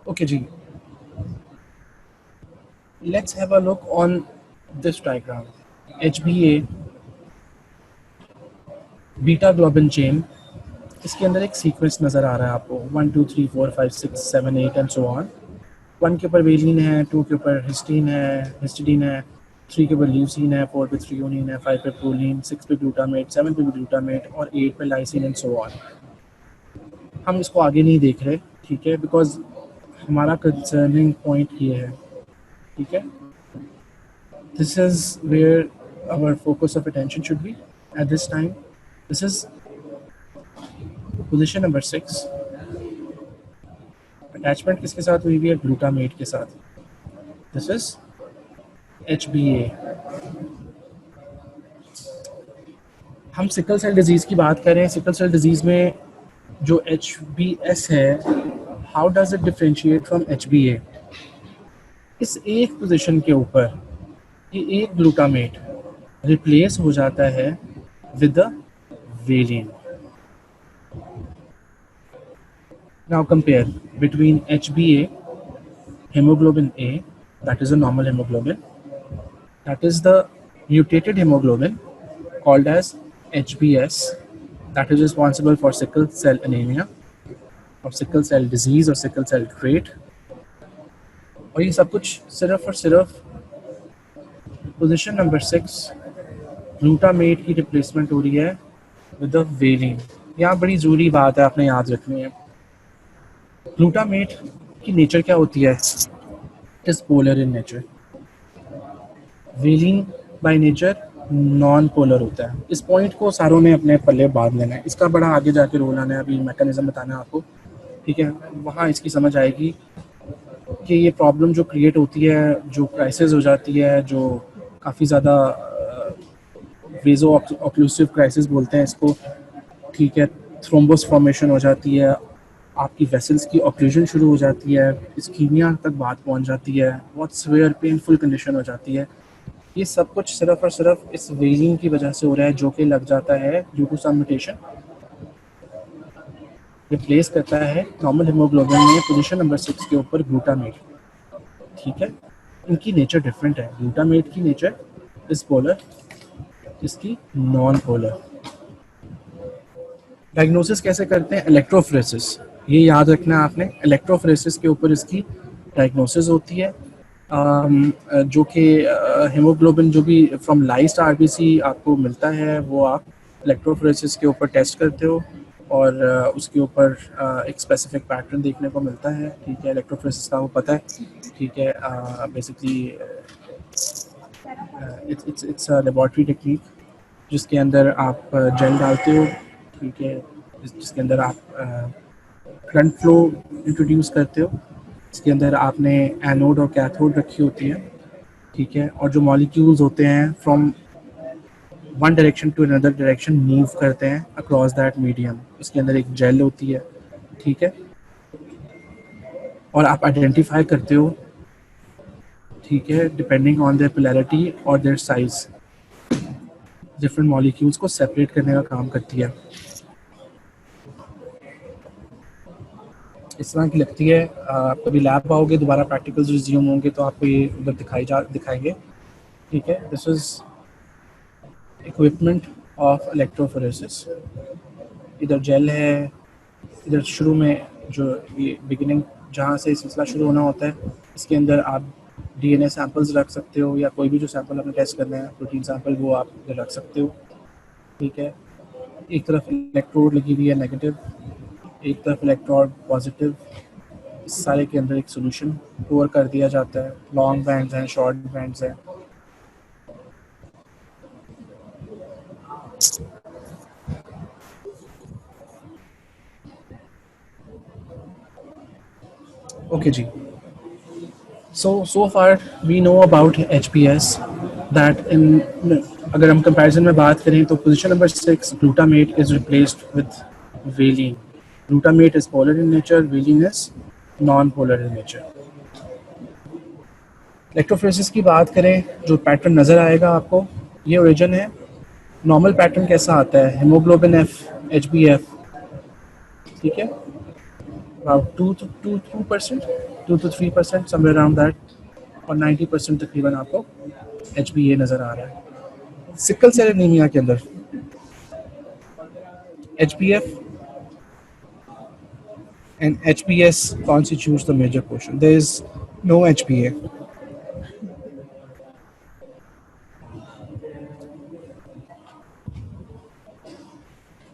ओके जी, let's have a look on this diagram. HbA beta globin chain, इसके अंदर एक सीक्वेंस नज़र आ रहा है आपको, 1 2 3 4 5 6 7 8 एंड सो ऑन। 1 के ऊपर वेलिन है, 2 के ऊपर हिस्टीन है, हिस्टिडीन है, 3 के ऊपर ल्यूसीन है, 4 पे थ्रियोनिन है, 5 पे प्रोलीन, 6 पे ग्लूटामेट, 7 पे ग्लूटामेट और 8 पे लाइसिन एंड सो ऑन। हम इसको आगे नहीं देख रहे, ठीक है, बिकॉज हमारा कंसर्निंग पॉइंट ये है। ठीक है, this is where our focus of attention should be at this time. This is position number 6। Attachment किसके साथ हुई हुई है? ग्लूटामेट के साथ। This is HbA। हम सिकल सेल डिजीज़ की बात करें, सिकल सेल डिजीज़ में जो HbS है, how does it differentiate from HbA? इस एक पोजीशन के ऊपर ये एक ग्लूटामेट रिप्लेस हो जाता है with the valine. Now compare between HbA, hemoglobin A, that is a normal hemoglobin, that is the mutated hemoglobin called as HbS, that is responsible for sickle cell anemia or sickle cell disease or sickle cell trait। और ये सब कुछ सिर्फ और सिर्फ position number 6 glutamate की replacement हो रही है विद द वेलिन। यहाँ बड़ी ज़रूरी बात है आपने याद रखनी है, ग्लूटामेट की नेचर क्या होती है? It is polar in nature. Valine by nature non polar होता है। इस पॉइंट को सारों ने अपने पल्ले बांध लेना है, इसका बड़ा आगे जाके रोल आना है, अभी मैकेनिज्म बताना है आपको। ठीक है, वहाँ इसकी समझ आएगी कि ये प्रॉब्लम जो क्रिएट होती है, जो क्राइसिस हो जाती है, जो काफ़ी ज़्यादा वेजो ऑक्लूसिव क्राइसिस बोलते हैं इसको। ठीक है, थ्रोम्बोस फॉर्मेशन हो जाती है, आपकी वेसल्स की ऑक्लूजन शुरू हो जाती है, इस्कीमिया तक बात पहुंच जाती है, बहुत सीवियर पेनफुल कंडीशन हो जाती है। ये सब कुछ सिर्फ और सिर्फ इस वेलिन की वजह से हो रहा है, जो कि लग जाता है due to some mutation, replace करता है नॉर्मल हेमोग्लोबिन में पोजीशन नंबर 6 के ऊपर ग्लूटामेट। ठीक है, इनकी नेचर डिफरेंट है। ग्लूटामेट की नेचर इज पोलर, इसकी नॉन पोलर। डायग्नोसिस कैसे करते हैं? इलेक्ट्रोफोरेसिस। ये याद रखना है आपने। इलेक्ट्रोफोरेसिस के ऊपर इसकी डायग्नोसिस होती है, जो कि हीमोग्लोबिन जो भी फ्रॉम लाइस्ट आरबीसी आपको मिलता है वो आप इलेक्ट्रोफोरेसिस के ऊपर टेस्ट करते हो, और उसके ऊपर एक स्पेसिफिक पैटर्न देखने को मिलता है। ठीक है, इलेक्ट्रोफोरेसिस का वो पता है। ठीक है, basically it's a laboratory technique जिसके अंदर आप जेल डालते हो। ठीक है, जिसके अंदर आप करंट फ्लो इंट्रोड्यूस करते हो। इसके अंदर आपने एनोड और कैथोड रखी होती है। ठीक है, और जो मॉलिक्यूल्स होते हैं from one direction to another direction move करते हैं अक्रॉस दैट मीडियम। इसके अंदर एक जेल होती है। ठीक है, और आप आइडेंटिफाई करते हो, ठीक है, डिपेंडिंग ऑन देयर पोलैरिटी और देयर साइज, डिफरेंट मॉलिक्यूल्स को सेपरेट करने का काम करती है। इस तरह की लगती है। आप कभी लैब आओगे, दोबारा प्रैक्टिकल्स रिज्यूम होंगे तो आपको ये उधर दिखाएंगे। ठीक है, this is equipment of electrophoresis. इधर जेल है, इधर शुरू में जो ये बिगिनिंग जहाँ से सिलसिला शुरू होना होता है, इसके अंदर आप डीएनए सैंपल्स रख सकते हो, या कोई भी जो सैंपल आपने टेस्ट करना है, प्रोटीन सैंपल, वो आप इधर रख सकते हो। ठीक है, एक तरफ इलेक्ट्रोड लगी हुई है नेगेटिव, एक तरफ इलेक्ट्रोड पॉजिटिव। इस सारे के अंदर एक सोल्यूशन पोर कर दिया जाता है। लॉन्ग बैंड्स हैं, शॉर्ट बैंड्स हैं। ओके जी, so far we know about HPS that in, अगर हम कंपैरिजन में बात करें तो position number 6 glutamate is replaced with valine. Glutamate is polar in nature, valine is non polar in nature. Electrophoresis की बात करें, जो पैटर्न नज़र आएगा आपको, ये ओरिजिन है। नॉर्मल पैटर्न कैसा आता है, haemoglobin F, H B F. ठीक है, about 2 to 3%, somewhere around that, और 90% तकरीबन आपको एच बी ए नज़र आ रहा है। सिकल सेल एनीमिया के अंदर H B F and HBS constitutes the major portion. There is no HBA.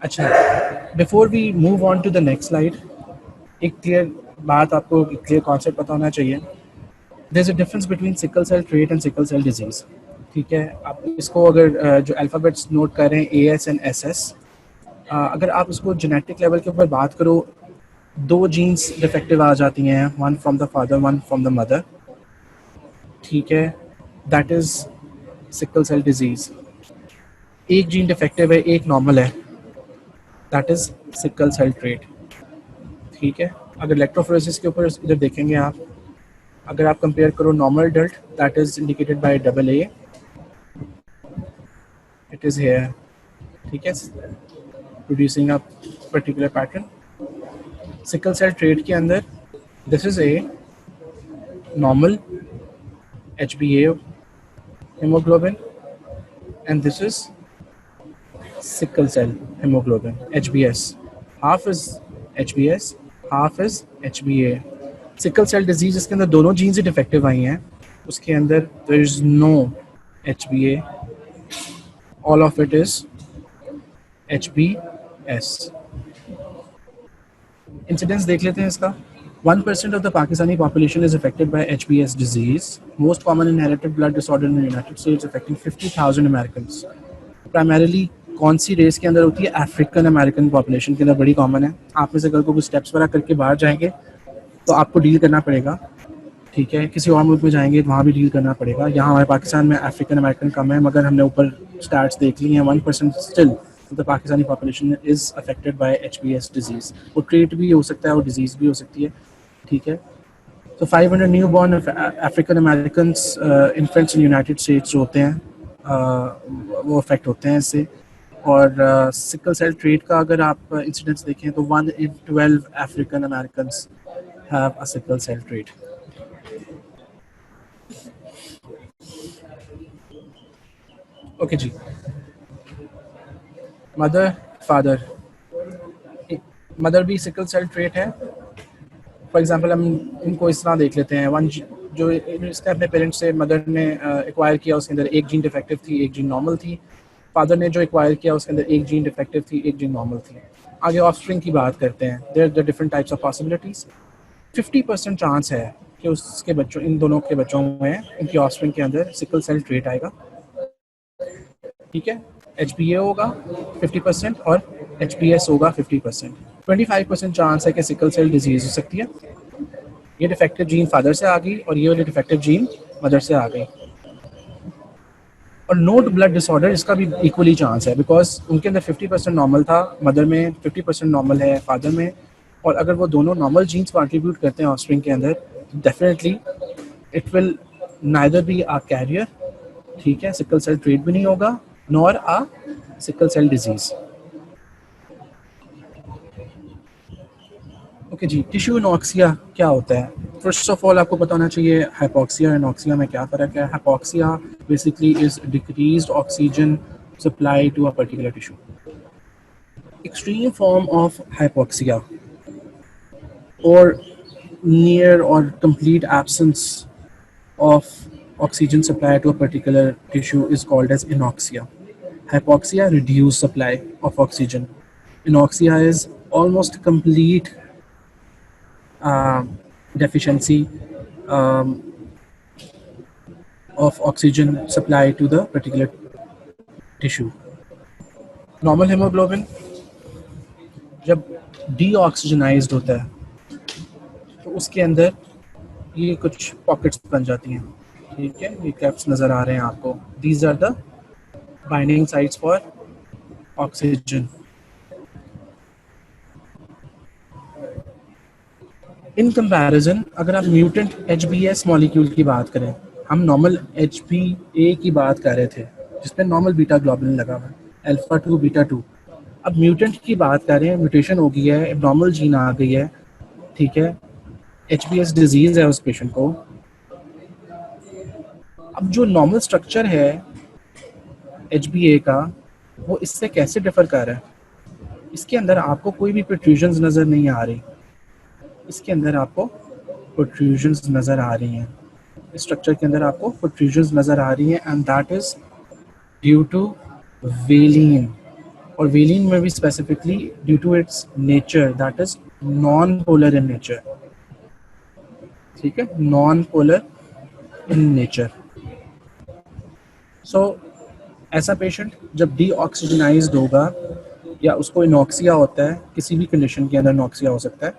अच्छा, before we move on to the next slide, एक क्लियर बात आपको, एक क्लियर कॉन्सेप्ट पता होना चाहिए। There is a difference between sickle cell trait and sickle cell disease. ठीक है, आप इसको अगर जो अल्फ़ाबेट्स नोट कर रहे हैं, AS एंड SS, अगर आप इसको जेनेटिक लेवल के ऊपर बात करो, दो जीन्स डिफेक्टिव आ जाती हैं, one from the father, one from the mother. ठीक है, that is sickle cell disease. एक जीन डिफेक्टिव है, एक नॉर्मल है, that is sickle cell trait. ठीक है, अगर इलेक्ट्रोफोरेसिस के ऊपर इधर देखेंगे आप, अगर आप कंपेयर करो normal adult, that is indicated by double A, it is here. ठीक है, producing a particular pattern. Sickle cell trait के अंदर this is a normal HbA hemoglobin, and this is sickle cell hemoglobin, HbS. Half is HbS, half is HbA. Sickle cell disease, इसके अंदर दोनों jeans ही defective आई हैं, उसके अंदर there is no HbA, all of it is HbS। Incidence देख लेते हैं इसका। 1% of the Pakistani population is affected by HbS disease. Most common inherited blood disorder in the United States, affecting 50,000 Americans. Primarily कौन सी race के अंदर होती है, African American population के अंदर बड़ी कॉमन है। आप में से अगर कोई स्टेप्स वगैरह करके बाहर जाएंगे तो आपको डील करना पड़ेगा। ठीक है, किसी और मुल्क में जाएंगे तो वहाँ भी डील करना पड़ेगा। यहाँ हमारे पाकिस्तान में अफ्रीकन अमेरिकन कम है, मगर हमने ऊपर स्टार्ट्स देख ली हैं। 1% still the Pakistani population is affected by HbS disease. वो ट्रेट भी हो सकता है और डिजीज़ भी हो सकती है। ठीक है, तो 500 new born African American infants in United states जो होते हैं, वो अफेक्ट होते हैं इससे। और सिकल सेल ट्रेट का अगर आप इंसिडेंट्स देखें तो 1 in 12 African American have a sickle cell trait. Okay जी, मदर फादर, मदर भी सिकल सेल ट्रेट है। फॉर एग्जांपल हम इनको इस तरह देख लेते हैं, वन जो इसने अपने पेरेंट्स से, मदर ने एक्वायर किया, उसके अंदर एक जीन डिफेक्टिव थी, एक जीन नॉर्मल थी। फादर ने जो एक्वायर किया उसके अंदर एक जीन डिफेक्टिव थी, एक जीन नॉर्मल थी। आगे ऑफस्प्रिंग की बात करते हैं, there the different types of possibilities. 50% chance है कि उसके बच्चों, इन दोनों के बच्चों में, इनकी ऑफस्प्रिंग के अंदर सिकल सेल ट्रेट आएगा। ठीक है, HBA होगा 50% और HBS होगा 50%। 25% चांस है कि सिकल सेल डिजीज हो सकती है। ये डिफेक्टिव जीन फादर से आ गई और ये वाली डिफेक्टिव जीन मदर से आ गई। और नोट ब्लड डिसऑर्डर, इसका भी इक्वली चांस है, बिकॉज उनके अंदर 50% नॉर्मल था, मदर में 50% नॉर्मल है फादर में। और अगर वो दोनों नॉर्मल जीन्स कंट्रीब्यूट करते हैं ऑफस्प्रिंग के अंदर, definitely it will neither be a carrier, ठीक है, सिकल सेल ट्रेट भी नहीं होगा, nor a sickle cell disease. Okay जी, टिश्यू इनॉक्सिया क्या होता है? फर्स्ट ऑफ ऑल आपको पता होना चाहिए हाइपोक्सिया और इनॉक्सिया में क्या फ़र्क है। Hypoxia basically is decreased oxygen supply to a particular tissue. Extreme form of hypoxia और near or complete absence of oxygen supply to a particular tissue is called as anoxia. Hypoxia, reduced supply of oxygen. Anoxia is almost complete deficiency um, of oxygen supply to the particular tissue. Normal hemoglobin जब deoxygenized होता है तो उसके अंदर ये कुछ pockets बन जाती हैं। ठीक है, ये क्लेफ्ट्स नज़र आ रहे हैं आपको। These are the binding sites for oxygen. In comparison अगर आप म्यूटेंट HBS मॉलिक्यूल की बात करें, हम नॉर्मल HBA की बात कर रहे थे जिसमें नॉर्मल बीटा ग्लोबुलिन लगा हुआ है, अल्फा 2 बीटा 2। अब म्यूटेंट की बात कर रहे हैं, म्यूटेशन हो गई है, एबनॉर्मल जीन आ गई है, ठीक है, HBS डिजीज है उस पेशेंट को। अब जो नॉर्मल स्ट्रक्चर है HBA का, वो इससे कैसे डिफर कर रहा है? इसके अंदर आपको कोई भी प्रोट्रूजन्स नज़र नहीं आ रही, इसके अंदर आपको प्रोट्रूजन्स नज़र आ रही हैं, इस स्ट्रक्चर के अंदर आपको प्रोट्रूजन्स नज़र आ रही हैं, and that is due to valine. और वेलिन में भी specifically due to its nature, that is non polar in nature. ठीक है, non polar in nature. So ऐसा पेशेंट जब डीऑक्सीजनाइज्ड होगा या उसको इनॉक्सिया होता है, किसी भी कंडीशन के अंदर नॉक्सिया हो सकता है,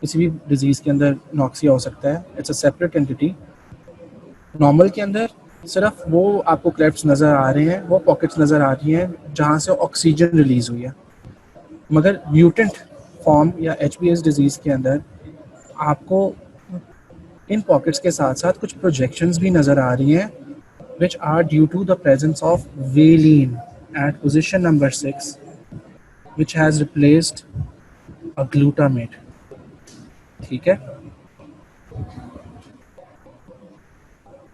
किसी भी डिजीज़ के अंदर नॉक्सिया हो सकता है, it's a separate entity. Normal के अंदर सिर्फ वो आपको क्लेफ्ट्स नज़र आ रहे हैं, वो पॉकेट्स नज़र आ रही हैं जहाँ से ऑक्सीजन रिलीज़ हुई है। मगर म्यूटेंट फॉर्म या HBS डिजीज़ के अंदर आपको इन पॉकेट्स के साथ साथ कुछ प्रोजेक्शंस भी नज़र आ रही हैं, which are due to the presence of valine at position number 6, which has replaced a glutamate. ठीक है,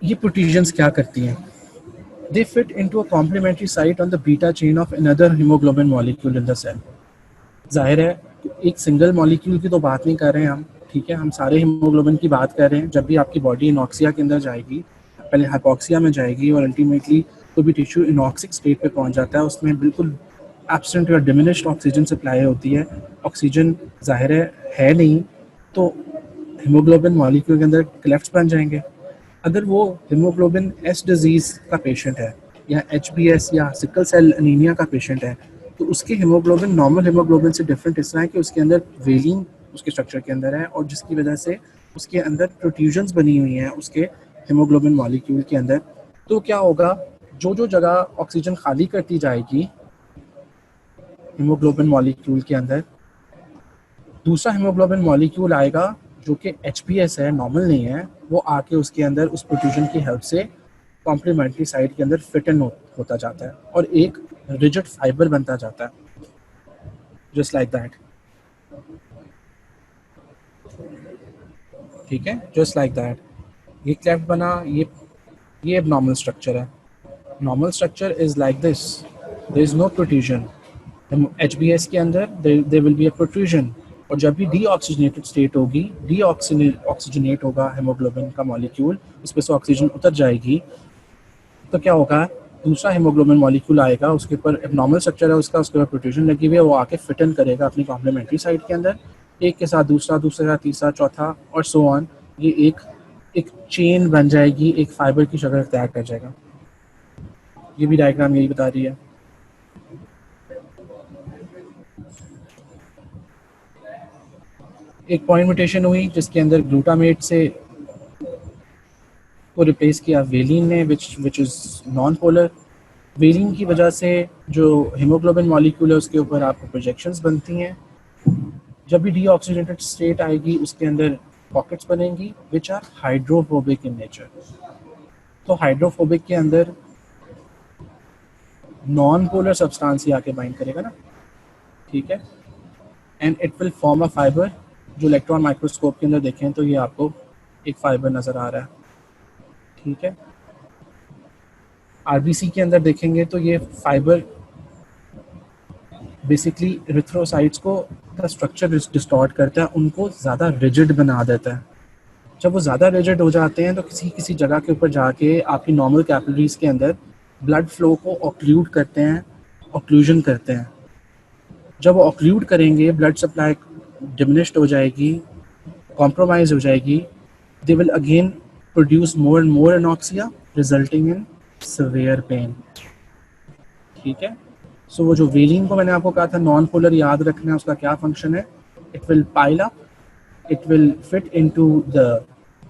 ये प्रोटीजन्स क्या करती हैं? They fit into a complementary site on the beta chain of another hemoglobin molecule in the cell. जाहिर है एक single molecule की तो बात नहीं कर रहे हैं हम, ठीक है, हम सारे हीमोग्लोबिन की बात कर रहे हैं। जब भी आपकी बॉडी इनॉक्सिया के अंदर जाएगी, पहले हाइपोक्सिया में जाएगी और अल्टीमेटली कोई भी टिश्यू इनॉक्सिक स्टेट पे पहुंच जाता है, उसमें बिल्कुल एब्सेंट या डिमिनिश्ड ऑक्सीजन सप्लाई होती है, ऑक्सीजन जाहिर है नहीं, तो हीमोग्लोबिन मॉलिक्यूल के अंदर क्लेफ्ट्स बन जाएंगे। अगर वो हीमोग्लोबिन एस डिजीज़ का पेशेंट है या HBS या सिकल सेल एनीमिया का पेशेंट है, तो उसके हीमोग्लोबिन नॉर्मल हीमोग्लोबिन से डिफरेंट इस तरह है कि उसके अंदर वेलिन उसके स्ट्रक्चर के अंदर है, और जिसकी वजह से उसके अंदर प्रोट्रूजन्स बनी हुई हैं उसके हीमोग्लोबिन मॉलिक्यूल के अंदर। तो क्या होगा, जो जो जगह ऑक्सीजन खाली करती जाएगी हीमोग्लोबिन मॉलिक्यूल के अंदर, दूसरा हीमोग्लोबिन मॉलिक्यूल आएगा जो कि HBS है, नॉर्मल नहीं है, वो आके उसके अंदर उस प्रोट्रूजन की हेल्प से कॉम्प्लीमेंट्री साइट के अंदर फिट इन होता जाता है और एक रिजिड फाइबर बनता जाता है, जस्ट लाइक दैट। ठीक है, जस्ट लाइक दैट। ये क्लेफ्ट बना, ये एबनॉर्मल स्ट्रक्चर है। Normal structure is like this, there is no protrusion. HBS के अंदर there will be a protrusion, और जब भी डीऑक्सीजनेटेड स्टेट होगी, डीऑक्सीजनेट होगा हेमोग्लोबिन का मॉलिक्यूल, उस पर से ऑक्सीजन उतर जाएगी, तो क्या होगा, दूसरा हेमोग्लोबिन मॉलिक्यूल आएगा, उसके ऊपर एबनॉर्मल स्ट्रक्चर है उसका, उसके ऊपर प्रोट्रूजन लगी हुई है, वो आके फिट इन करेगा अपनी कॉम्प्लीमेंट्री साइड के अंदर, एक के साथ दूसरा, दूसरे के साथ तीसरा, चौथा और सो ऑन। ये एक चेन बन जाएगी, एक फाइबर की शक्ल तैयार कर जाएगा। ये भी डायग्राम यही बता रही है। एक पॉइंट म्यूटेशन हुई जिसके अंदर ग्लूटामेट से को रिप्लेस किया वेलिन ने, which is non polar. Valine की वजह से जो हीमोग्लोबिन मॉलिक्यूल है उसके ऊपर आपको प्रोजेक्शंस बनती हैं। जब भी डीऑक्सीजनेटेड स्टेट आएगी उसके अंदर पॉकेट्स बनेंगी which are hydrophobic in nature. तो हाइड्रोफोबिक के अंदर नॉन पोलर सब्सटेंस ही आके बाइंड करेगा ना, ठीक है, and it will form a fibre. जो इलेक्ट्रॉन माइक्रोस्कोप के अंदर देखें तो ये आपको एक फाइबर नज़र आ रहा है, ठीक है। आरबीसी के अंदर देखेंगे तो ये फाइबर बेसिकली इरिथ्रोसाइट्स को का स्ट्रक्चर डिस्टॉर्ट करता है, उनको ज़्यादा रिजिड बना देता है। जब वो ज़्यादा रिजिड हो जाते हैं तो किसी किसी जगह के ऊपर जाके आपकी नॉर्मल कैपिलरीज के अंदर ब्लड फ्लो को ऑक्लूड करते हैं, ऑक्लूजन करते हैं। जब वो ऑक्लूड करेंगे, ब्लड सप्लाई डिमिनिश्ड हो जाएगी, कॉम्प्रोमाइज हो जाएगी, they will again produce more and more anoxia resulting in severe pain, ठीक है। सो वो जो वेलिन को मैंने आपको कहा था नॉन पोलर, याद रखना है उसका क्या फंक्शन है। It will pile up, it will fit into the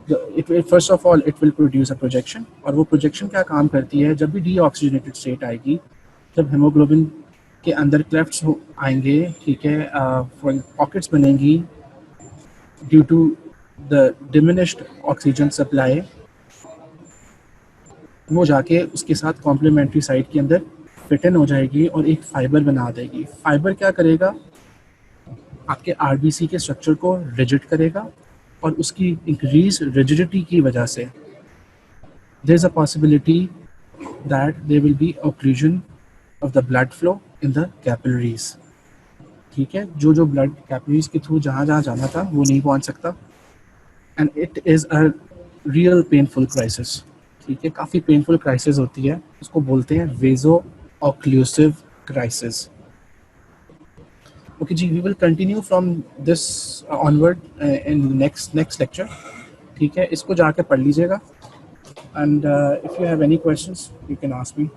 it will first of all it will produce a projection. और वो प्रोजेक्शन क्या काम करती है, जब भी डीऑक्सीजनेटेड स्टेट आएगी, जब हेमोग्लोबिन के अंदर क्लेफ्ट्स आएंगे, ठीक है, पॉकेट्स बनेंगी due to the diminished oxygen supply, वो जाके उसके साथ कॉम्प्लीमेंट्री साइड के अंदर फिट इन हो जाएगी और एक फाइबर बना देगी। फाइबर क्या करेगा, आपके आरबीसी के स्ट्रक्चर को रिजिड करेगा, और उसकी इंक्रीज रिजिडिटी की वजह से there is a possibility that there will be occlusion of the blood flow in the capillaries, ठीक है। जो ब्लड कैपिलरीज के थ्रू जहाँ जहाँ जाना था वो नहीं पहुँच सकता, and it is a real painful crisis, ठीक है। काफ़ी पेनफुल क्राइसिस होती है, उसको बोलते हैं वेजो ऑक्लूसिव क्राइसिस। ओके जी, we will continue from this onward in next lecture, ठीक है। इसको जाके पढ़ लीजिएगा, and if you have any questions you can ask me.